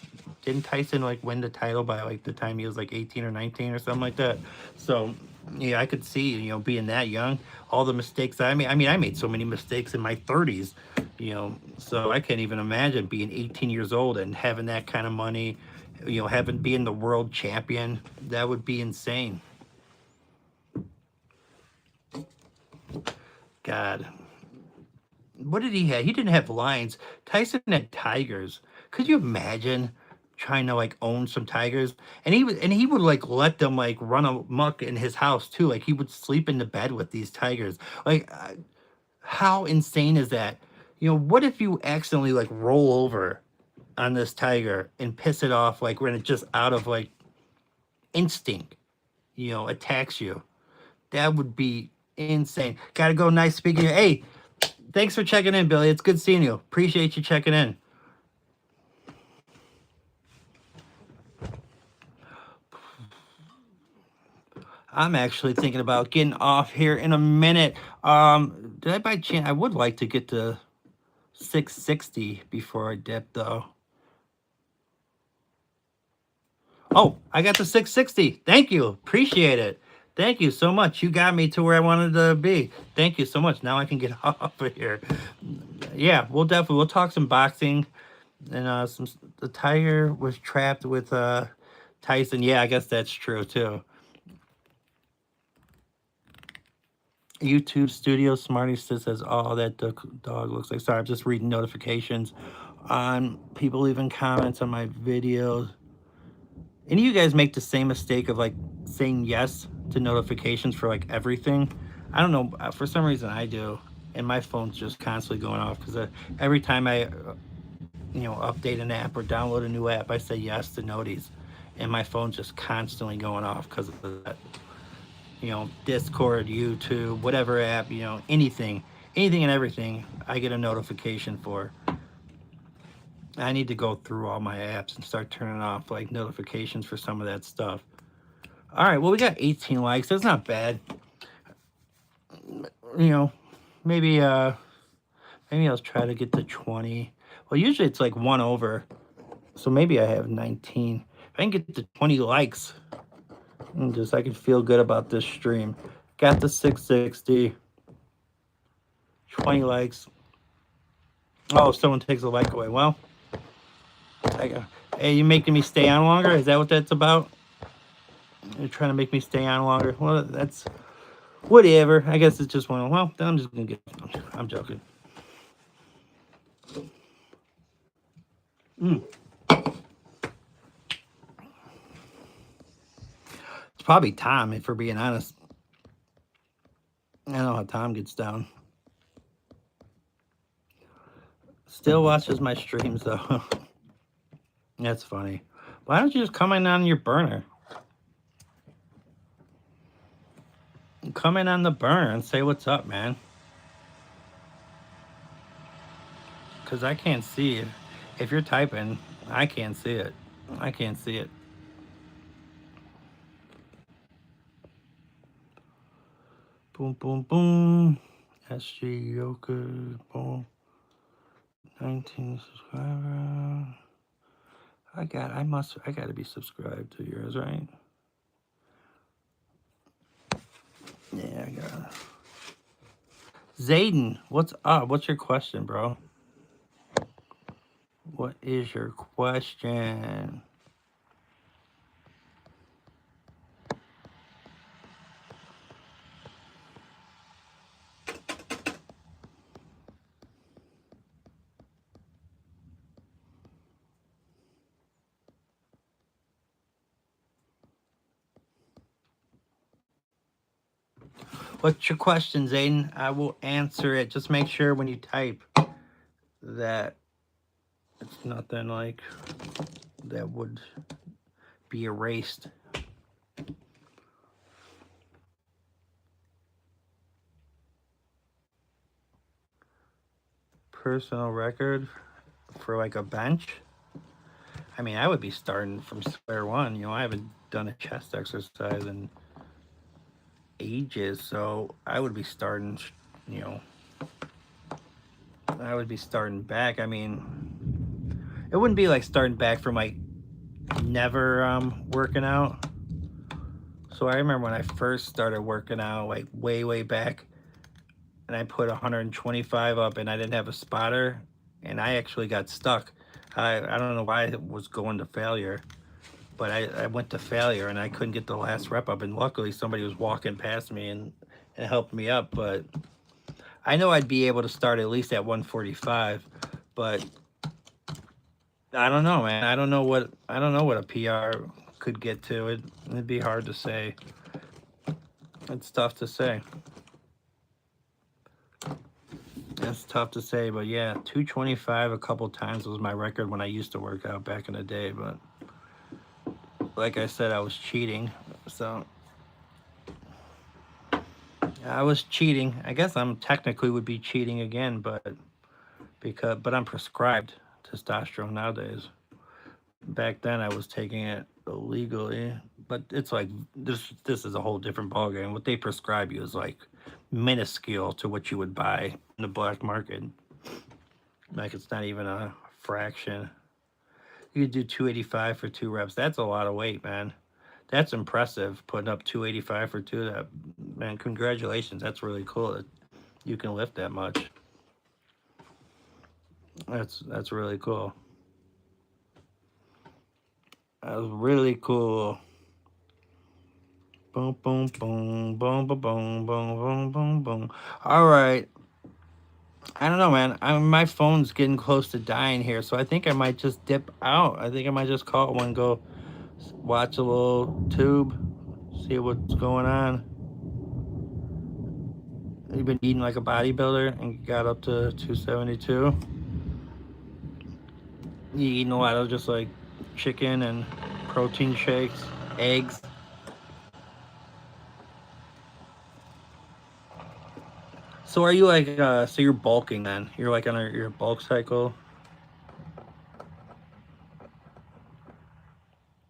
Didn't Tyson like win the title by like the time he was like 18 or 19 or something like that? So yeah, I could see being that young, all the mistakes I made. I mean, I made so many mistakes in my 30s. So I can't even imagine being 18 years old and having that kind of money. Having being the world champion, that would be insane. God, what did he have? He didn't have lions. Tyson had tigers. Could you imagine trying to like own some tigers? And he would like let them like run amok in his house too. Like he would sleep in the bed with these tigers. Like how insane is that? What if you accidentally like roll over on this tiger and piss it off like when it just out of like instinct, attacks you? That would be insane. Gotta go. Nice speaking. Hey, thanks for checking in, Billy. It's good seeing you. Appreciate you checking in. I'm actually thinking about getting off here in a minute. Did I by chance? I would like to get to 660 before I dip, though. Oh, I got to 660. Thank you. Appreciate it. Thank you so much. You got me to where I wanted to be. Thank you so much. Now I can get off of here. Yeah, we'll talk some boxing and the tiger was trapped with Tyson. Yeah, I guess that's true too. YouTube Studio Smarty says, "Oh, that dog looks like." Sorry, I'm just reading notifications on people leaving comments on my videos. Any of you guys make the same mistake of like saying yes to notifications for like everything? I don't know. For some reason, I do, and my phone's just constantly going off because every time I, update an app or download a new app, I say yes to noties, and my phone's just constantly going off because of that. Discord, YouTube, whatever app, anything and everything, I get a notification for. I need to go through all my apps and start turning off like notifications for some of that stuff. All right, well, we got 18 likes. That's not bad. Maybe I'll try to get to 20. Well, usually it's like one over. So maybe I have 19. If I can get to 20 likes, I can feel good about this stream. Got the 660. 20 likes. Oh, someone takes a like away. Well, hey, you making me stay on longer? Is that what that's about? You're trying to make me stay on longer? Well, that's whatever. I guess it's just one. Well, then I'm just gonna I'm joking. It's probably Tom, if we're being honest. I know how Tom gets down. Still watches my streams though. That's funny. Why don't you just come in on your burner? come in on the burner and say what's up, man. Because I can't see it. If you're typing, I can't see it. I can't see it. Boom, boom, boom. SG Yoka, boom. 19 subscriber. I got to be subscribed to yours, right? Yeah, I got it. Zayden, what's up? What's your question, bro? What is your question? What's your question, Zayden? I will answer it. Just make sure when you type that it's nothing like that would be erased. Personal record for like a bench. I mean, I would be starting from square one. You know, I haven't done a chest exercise in ages, so I would be starting, you know, I would be starting back. I mean, it wouldn't be like starting back from like never working out. So I remember when I first started working out, like way back, and I put 125 up, and I didn't have a spotter, and I actually got stuck. I don't know why it was going to failure, but I went to failure, and I couldn't get the last rep up, and luckily somebody was walking past me and helped me up. But I know I'd be able to start at least at 145, but I don't know, man. I don't know what a PR could get to. It'd be hard to say. It's tough to say. It's tough to say, but yeah, 225 a couple times was my record when I used to work out back in the day. But like I said, I was cheating, so I was cheating. I guess I'm technically would be cheating again, but I'm prescribed testosterone nowadays. Back then, I was taking it illegally, but it's like this is a whole different ballgame. What they prescribe you is like minuscule to what you would buy in the black market. Like it's not even a fraction. You could do 285 for 2 reps. That's a lot of weight, man. That's impressive, putting up 285 for 2. That, man, congratulations. That's really cool that you can lift that much. That's really cool. That was really cool. Boom, boom, boom, boom, boom, boom, boom, boom, boom, boom. All right. I don't know, man. My phone's getting close to dying here, so I think I might just dip out. I think I might just call it one, go watch a little tube, see what's going on. You've been eating like a bodybuilder and got up to 272. You eating a lot of just like chicken and protein shakes, eggs. So are you like so you're bulking then? You're like on your bulk cycle?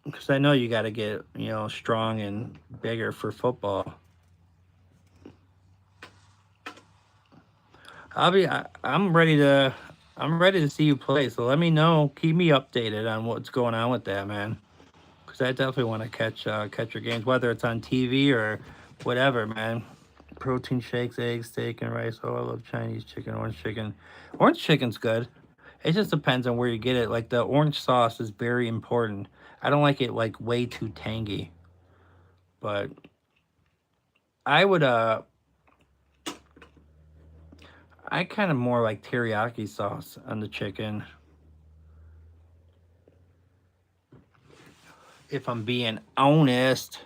Because I know you got to get, you know, strong and bigger for football. I'm ready to see you play. So let me know, keep me updated on what's going on with that, man. Because I definitely want to catch your games, whether it's on TV or whatever, man. Protein shakes, eggs, steak, and rice. Oh, I love Chinese chicken, orange chicken. Orange chicken's good. It just depends on where you get it. Like the orange sauce is very important. I don't like it like way too tangy. But I would I kind of more like teriyaki sauce on the chicken. If I'm being honest.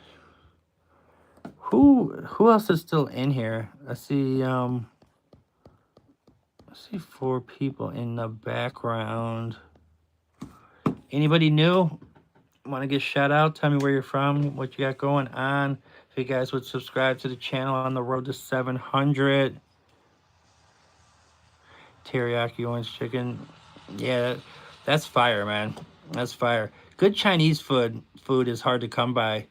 Who else is still in here? I see 4 people in the background. Anybody new? Want to get shout out? Tell me where you're from, what you got going on. If you guys would subscribe to the channel on the road to 700. Teriyaki orange chicken. Yeah, that's fire, man. That's fire. Good Chinese food is hard to come by.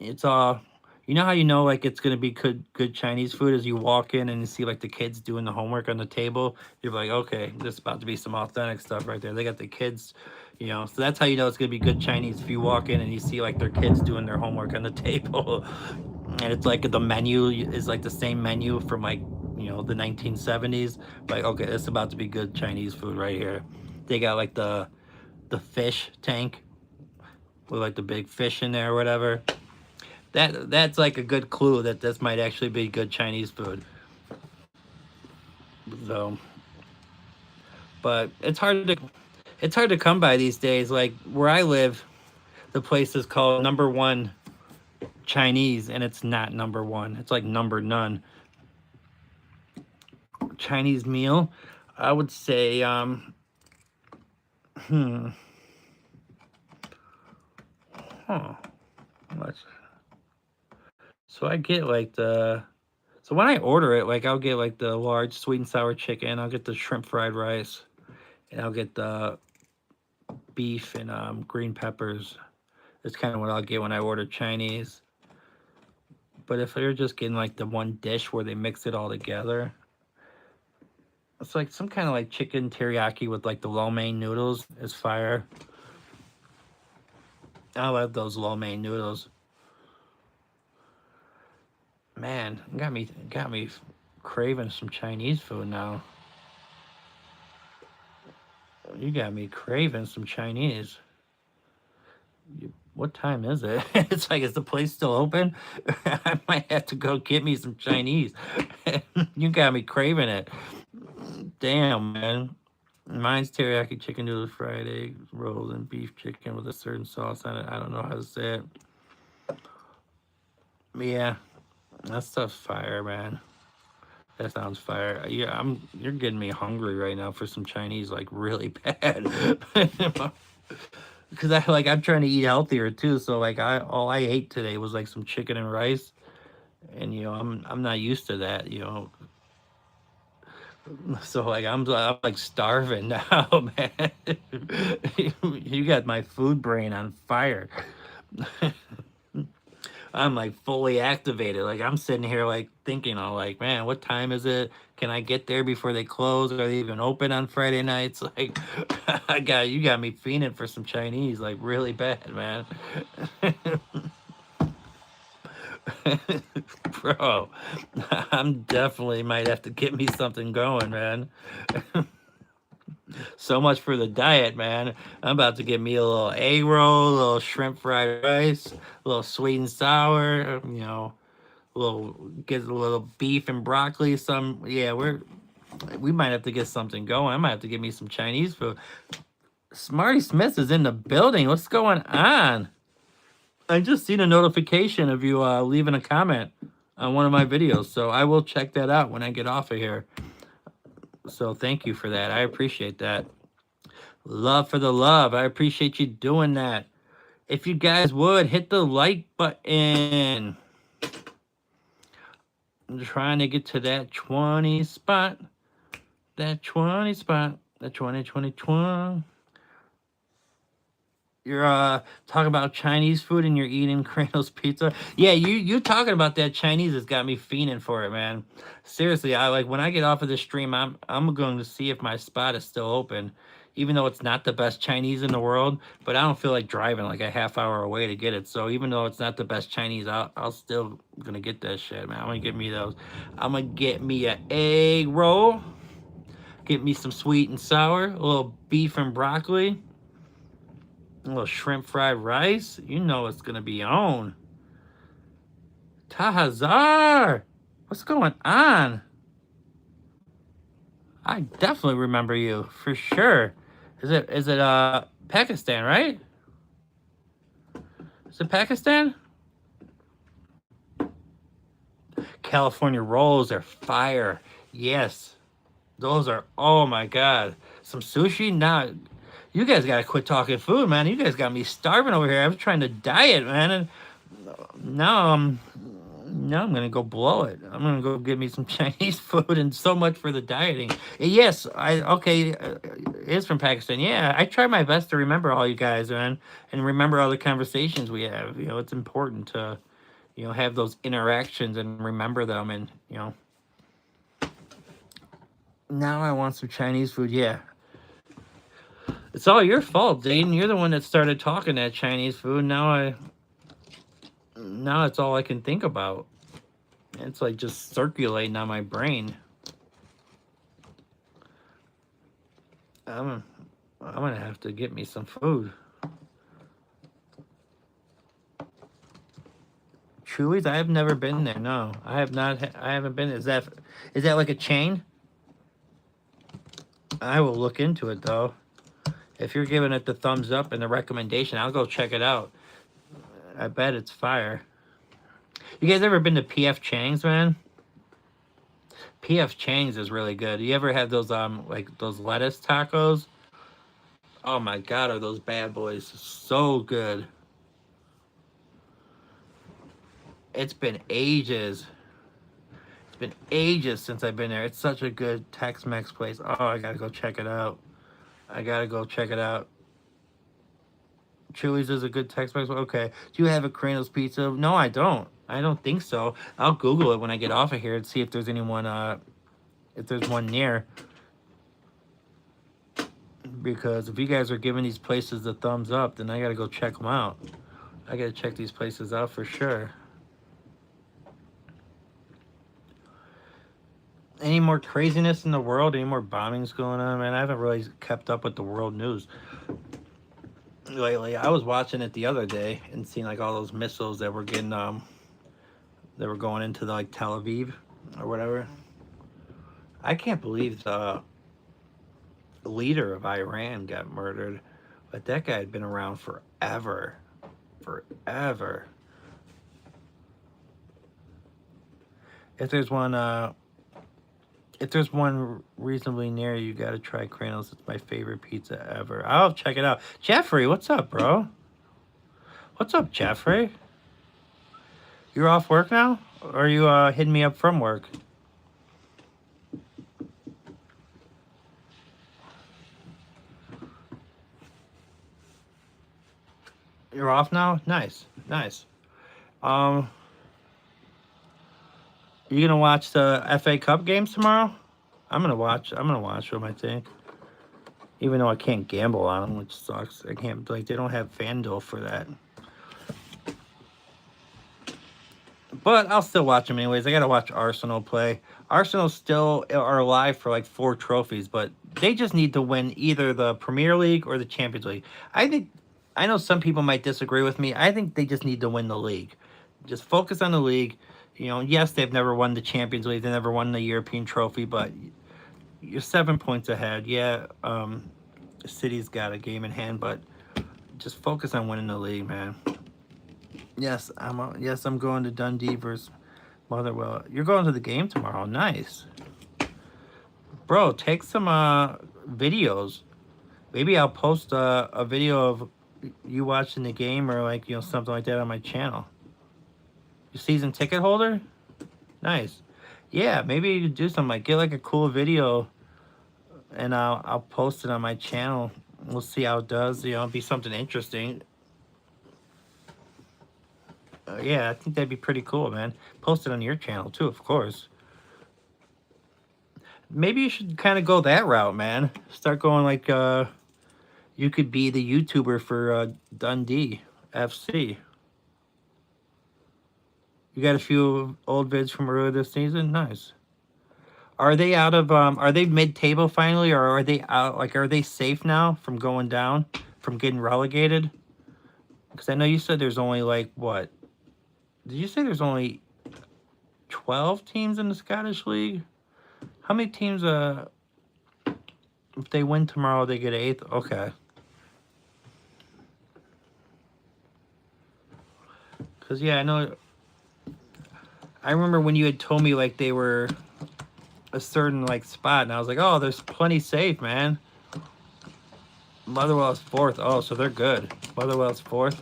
It's all, you know how you know like it's gonna be good Chinese food as you walk in and you see like the kids doing the homework on the table. You're like, okay, this is about to be some authentic stuff right there. They got the kids, so that's how you know it's gonna be good Chinese. If you walk in and you see like their kids doing their homework on the table, and it's like the menu is like the same menu from like the 1970s. Like, okay, it's about to be good Chinese food right here. They got like the fish tank with like the big fish in there or whatever. That's like a good clue that this might actually be good Chinese food. So, but it's hard to come by these days. Like where I live, the place is called Number One Chinese, and it's not number one. It's like number none. Chinese meal, I would say, Let's. So I get like so when I order it, like I'll get like the large sweet and sour chicken, I'll get the shrimp fried rice, and I'll get the beef and green peppers. That's kind of what I'll get when I order Chinese. But if you're just getting like the one dish where they mix it all together, it's like some kind of like chicken teriyaki with like the lo mein noodles is fire. I love those lo mein noodles. Man, got me craving some Chinese food now. You got me craving some Chinese. What time is it? It's like, is the place still open? I might have to go get me some Chinese. You got me craving it. Damn, man. Mine's teriyaki chicken noodles, fried eggs, rolls, and beef chicken with a certain sauce on it. I don't know how to say it. Yeah, that stuff's fire, man. That sounds fire. Yeah, you're getting me hungry right now for some Chinese, like really bad. Because I'm trying to eat healthier too. So like all I ate today was like some chicken and rice, and I'm not used to that. So like I'm like starving now, man. You got my food brain on fire. I'm like fully activated. Like I'm sitting here like thinking, like, man, what time is it? Can I get there before they close? Are they even open on Friday nights? Like, you got me fiending for some Chinese, like really bad, man. Bro, I'm definitely might have to get me something going, man. So much for the diet, man. I'm about to get me a little egg roll, a little shrimp fried rice, a little sweet and sour, get a little beef and broccoli. We might have to get something going. I might have to get me some Chinese food. Smarty Smith is in the building. What's going on? I just seen a notification of you leaving a comment on one of my videos, so I will check that out when I get off of here. So thank you for that. I appreciate that. Love for the love. I appreciate you doing that. If you guys would, hit the like button. I'm trying to get to that 20 spot. That 20 spot. That 20. You're talking about Chinese food and you're eating Kratos pizza. Yeah, you talking about that Chinese has got me fiending for it, man. Seriously, I like when I get off of the stream, I'm going to see if my spot is still open, even though it's not the best Chinese in the world. But I don't feel like driving like a half hour away to get it. So even though it's not the best Chinese, I'll still gonna get that shit, man. I'm gonna get me those. I'm gonna get me an egg roll. Get me some sweet and sour, a little beef and broccoli. A little shrimp fried rice. You know it's gonna be on. Tahazar! What's going on? I definitely remember you, for sure. Is it Pakistan, right? Is it Pakistan? California rolls are fire. Yes. Those are, oh my God. Some sushi? Nah. You guys gotta quit talking food, man. You guys got me starving over here. I'm trying to diet, man. And Now I'm gonna go blow it. I'm gonna go get me some Chinese food, and so much for the dieting. Yes, it's from Pakistan. Yeah, I try my best to remember all you guys, man, and remember all the conversations we have. You know, it's important to, have those interactions and remember them. And now I want some Chinese food. Yeah, it's all your fault, Dayton. You're the one that started talking that Chinese food. Now it's all I can think about. It's like just circulating on my brain. I'm I'm gonna have to get me some food. Chuy's? I have never been there. No, I have not. I haven't been. Is that like a chain? I will look into it though. If you're giving it the thumbs up and the recommendation, I'll go check it out. I bet it's fire. You guys ever been to PF Chang's, man? PF Chang's is really good. You ever had those like those lettuce tacos? Oh my god, are those bad boys so good? It's been ages. It's been ages since I've been there. It's such a good Tex-Mex place. Oh, I gotta go check it out. I gotta go check it out. Chuy's is a good Tex-Mex. Okay. Do you have a Carino's Pizza? No, I don't. I don't think so. I'll Google it when I get off of here and see if there's anyone. If there's one near. Because if you guys are giving these places the thumbs up, then I gotta go check them out. I gotta check these places out for sure. Any more craziness in the world? Any more bombings going on? Man, I haven't really kept up with the world news lately. I was watching it the other day and seeing like all those missiles that were getting that were going into like Tel Aviv or whatever. I can't believe the leader of Iran got murdered, but that guy had been around forever. Forever. If there's one reasonably near you, gotta try Crano's. It's my favorite pizza ever. I'll check it out. Jeffrey, what's up, bro? What's up, Jeffrey? You're off work now? Or are you hitting me up from work? You're off now? Nice. Nice. You gonna watch the FA Cup games tomorrow? I'm gonna watch them, I think. Even though I can't gamble on them, which sucks. I can't, like, they don't have FanDuel for that. But I'll still watch them anyways. I gotta watch Arsenal play. Arsenal still are alive for like 4 trophies, but they just need to win either the Premier League or the Champions League. I know some people might disagree with me. I think they just need to win the league. Just focus on the league. Yes, they've never won the Champions League. They never won the European trophy, but you're 7 points ahead. Yeah, City's got a game in hand, but just focus on winning the league, man. Yes, I'm going to Dundee versus Motherwell. You're going to the game tomorrow. Nice. Bro, take some videos. Maybe I'll post a video of you watching the game or like, something like that on my channel. You season ticket holder? Nice. Yeah, maybe you do something like get like a cool video and I'll post it on my channel. We'll see how it does. It'll be something interesting. Yeah, I think that'd be pretty cool, man. Post it on your channel too, of course. Maybe you should kind of go that route, man. Start going like you could be the YouTuber for Dundee FC. You got a few old vids from earlier this season? Nice. Are they out of are they mid-table finally, or are they out, like, are they safe now from going down, from getting relegated? Because I know you said there's only like, what? Did you say there's only 12 teams in the Scottish League? How many teams if they win tomorrow they get 8th? Okay. Cause yeah, I remember when you had told me like they were a certain like spot, and I was like, oh, there's plenty safe, man. Motherwell's 4th. Oh, so they're good. Motherwell's 4th.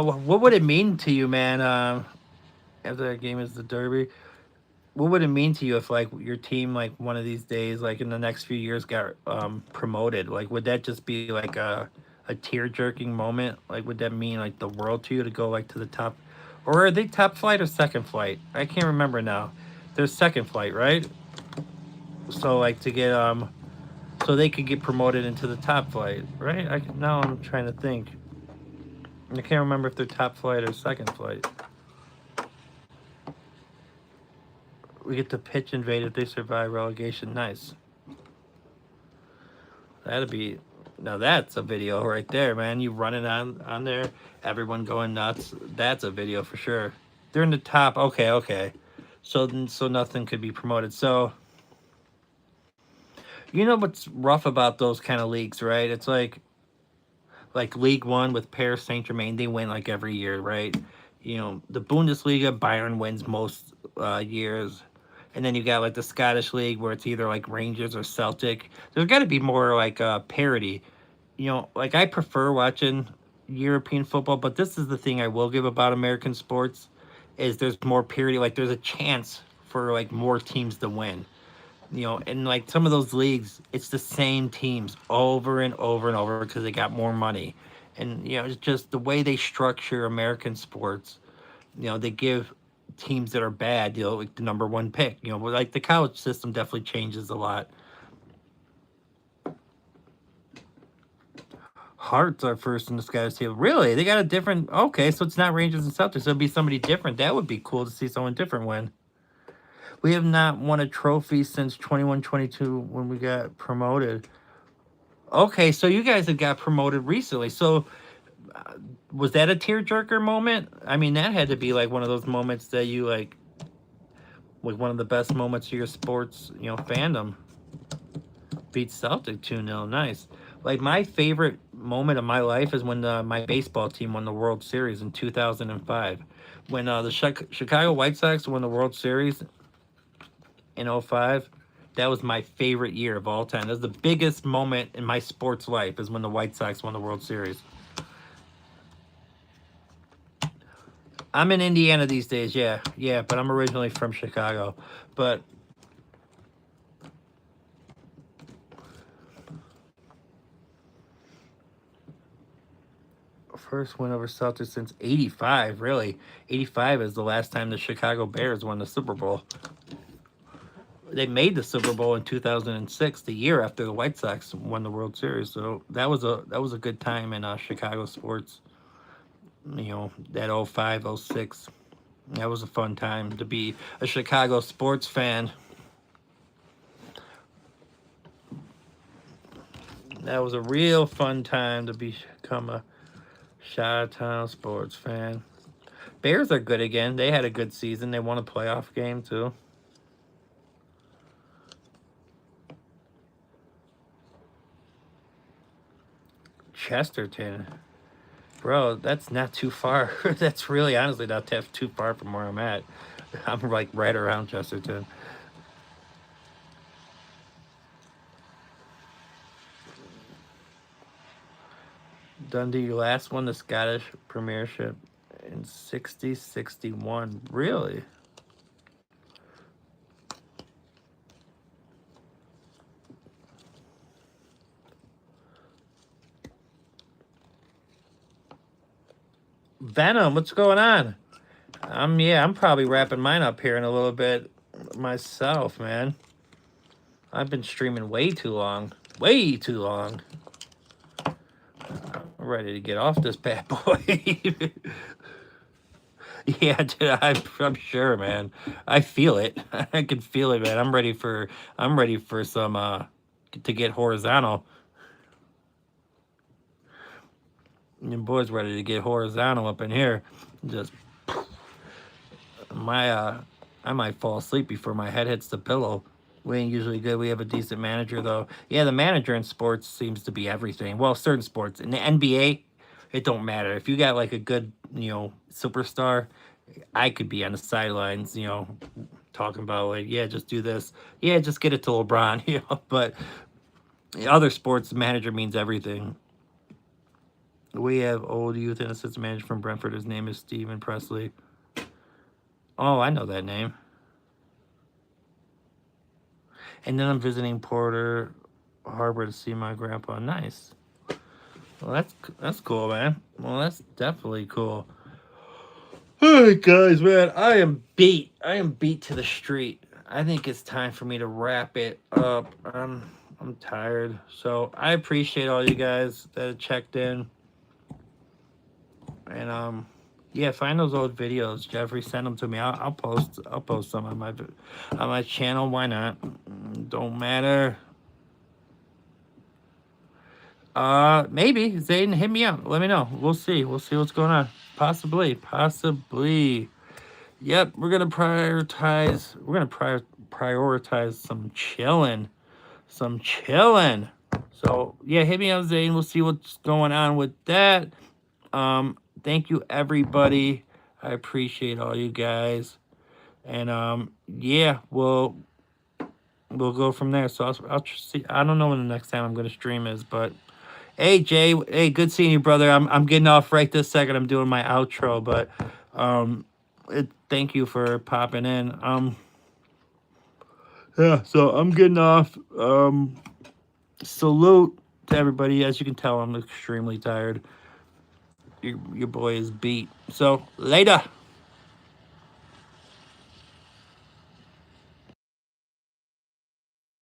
what would it mean to you, man? After that game is the Derby. What would it mean to you if like your team like one of these days, like in the next few years, got promoted? Like, would that just be like a tear jerking moment? Like, would that mean like the world to you to go like to the top, or are they top flight or second flight? I can't remember now. There's second flight, right? So like to get so they could get promoted into the top flight, right? Now I'm trying to think. I can't remember if they're top flight or second flight. We get to pitch invade if they survive relegation. Nice. That'd be now that's a video right there, man. You running on there, everyone going nuts. That's a video for sure. They're in the top. Okay, okay. So nothing could be promoted. So you know what's rough about those kind of leagues, right? It's like League One with Paris Saint Germain. They win like every year, right? You know the Bundesliga, Bayern wins most years. And then you got like the Scottish League where it's either like Rangers or Celtic. There's got to be more like parity. You know, like I prefer watching European football, but this is the thing I will give about American sports is there's more parity. Like there's a chance for like more teams to win. You know, and like some of those leagues, it's the same teams over and over and over because they got more money. And you know, it's just the way they structure American sports. You know, they give teams that are bad, you know, like the number one pick. You know, like the college system definitely changes a lot. Hearts are first in the Scottish table. Really? They got a different. Okay, so it's not Rangers and Celtics. It'll be somebody different. That would be cool to see someone different win. We have not won a trophy since 21-22 when we got promoted. Okay, so you guys have got promoted recently. So was that a tearjerker moment? I mean, that had to be like one of those moments that you like one of the best moments of your sports, you know, fandom. Beat Celtic 2-0. Nice. Like my favorite moment of my life is when my baseball team won the World Series in 2005. When the Chicago White Sox won the World Series in 05, that was my favorite year of all time. That was the biggest moment in my sports life is when the White Sox won the World Series. I'm in Indiana these days, yeah, but I'm originally from Chicago. But first win over Celtics since '85, really. '85 is the last time the Chicago Bears won the Super Bowl. They made the Super Bowl in 2006, the year after the White Sox won the World Series. So that was a good time in Chicago sports. You know, that 05, 06. That was a fun time to be a Chicago sports fan. That was a real fun time to become a Chi-Town sports fan. Bears are good again. They had a good season. They won a playoff game too. Chesterton. Bro, that's not too far. That's really honestly not too far from where I'm at. I'm like right around Chesterton. Dundee last won the Scottish Premiership in 60-61. Really? Venom, what's going on? I'm probably wrapping mine up here in a little bit myself, man. I've been streaming way too long. Way too long. I'm ready to get off this bad boy. Yeah, dude, I'm sure, man. I feel it. I can feel it, man. I'm ready for some to get horizontal. Your boy's ready to get horizontal up in here. Just I might fall asleep before my head hits the pillow. We ain't usually good. We have a decent manager though. Yeah, the manager in sports seems to be everything. Well, certain sports. In the NBA, it don't matter. If you got like a good, you know, superstar, I could be on the sidelines, you know, talking about like, yeah, just do this. Yeah, just get it to LeBron, you know. But other sports, the manager means everything. We have old youth and assistant manager from Brentford. His name is Stephen Presley. Oh, I know that name. And then I'm visiting Porter Harbor to see my grandpa. Nice. Well, that's cool, man. Well, that's definitely cool. All right, guys, man, I am beat. I am beat to the street. I think it's time for me to wrap it up. I'm tired. So I appreciate all you guys that checked in. And yeah, find those old videos, Jeffrey. Send them to me. I'll post some on my channel. Why not? Don't matter. Maybe Zayden, hit me up. Let me know. We'll see. We'll see what's going on. Possibly. Yep, we're gonna prioritize. We're gonna prioritize some chilling. So yeah, hit me up, Zayden. We'll see what's going on with that. Thank you, everybody. I appreciate all you guys. And yeah, we'll go from there. So I'll see. I don't know when the next time I'm gonna stream is, but hey, Jay. Hey, good seeing you, brother. I'm getting off right this second. I'm doing my outro, but thank you for popping in. Yeah. So I'm getting off. Salute to everybody. As you can tell, I'm extremely tired. Your boy is beat. So later.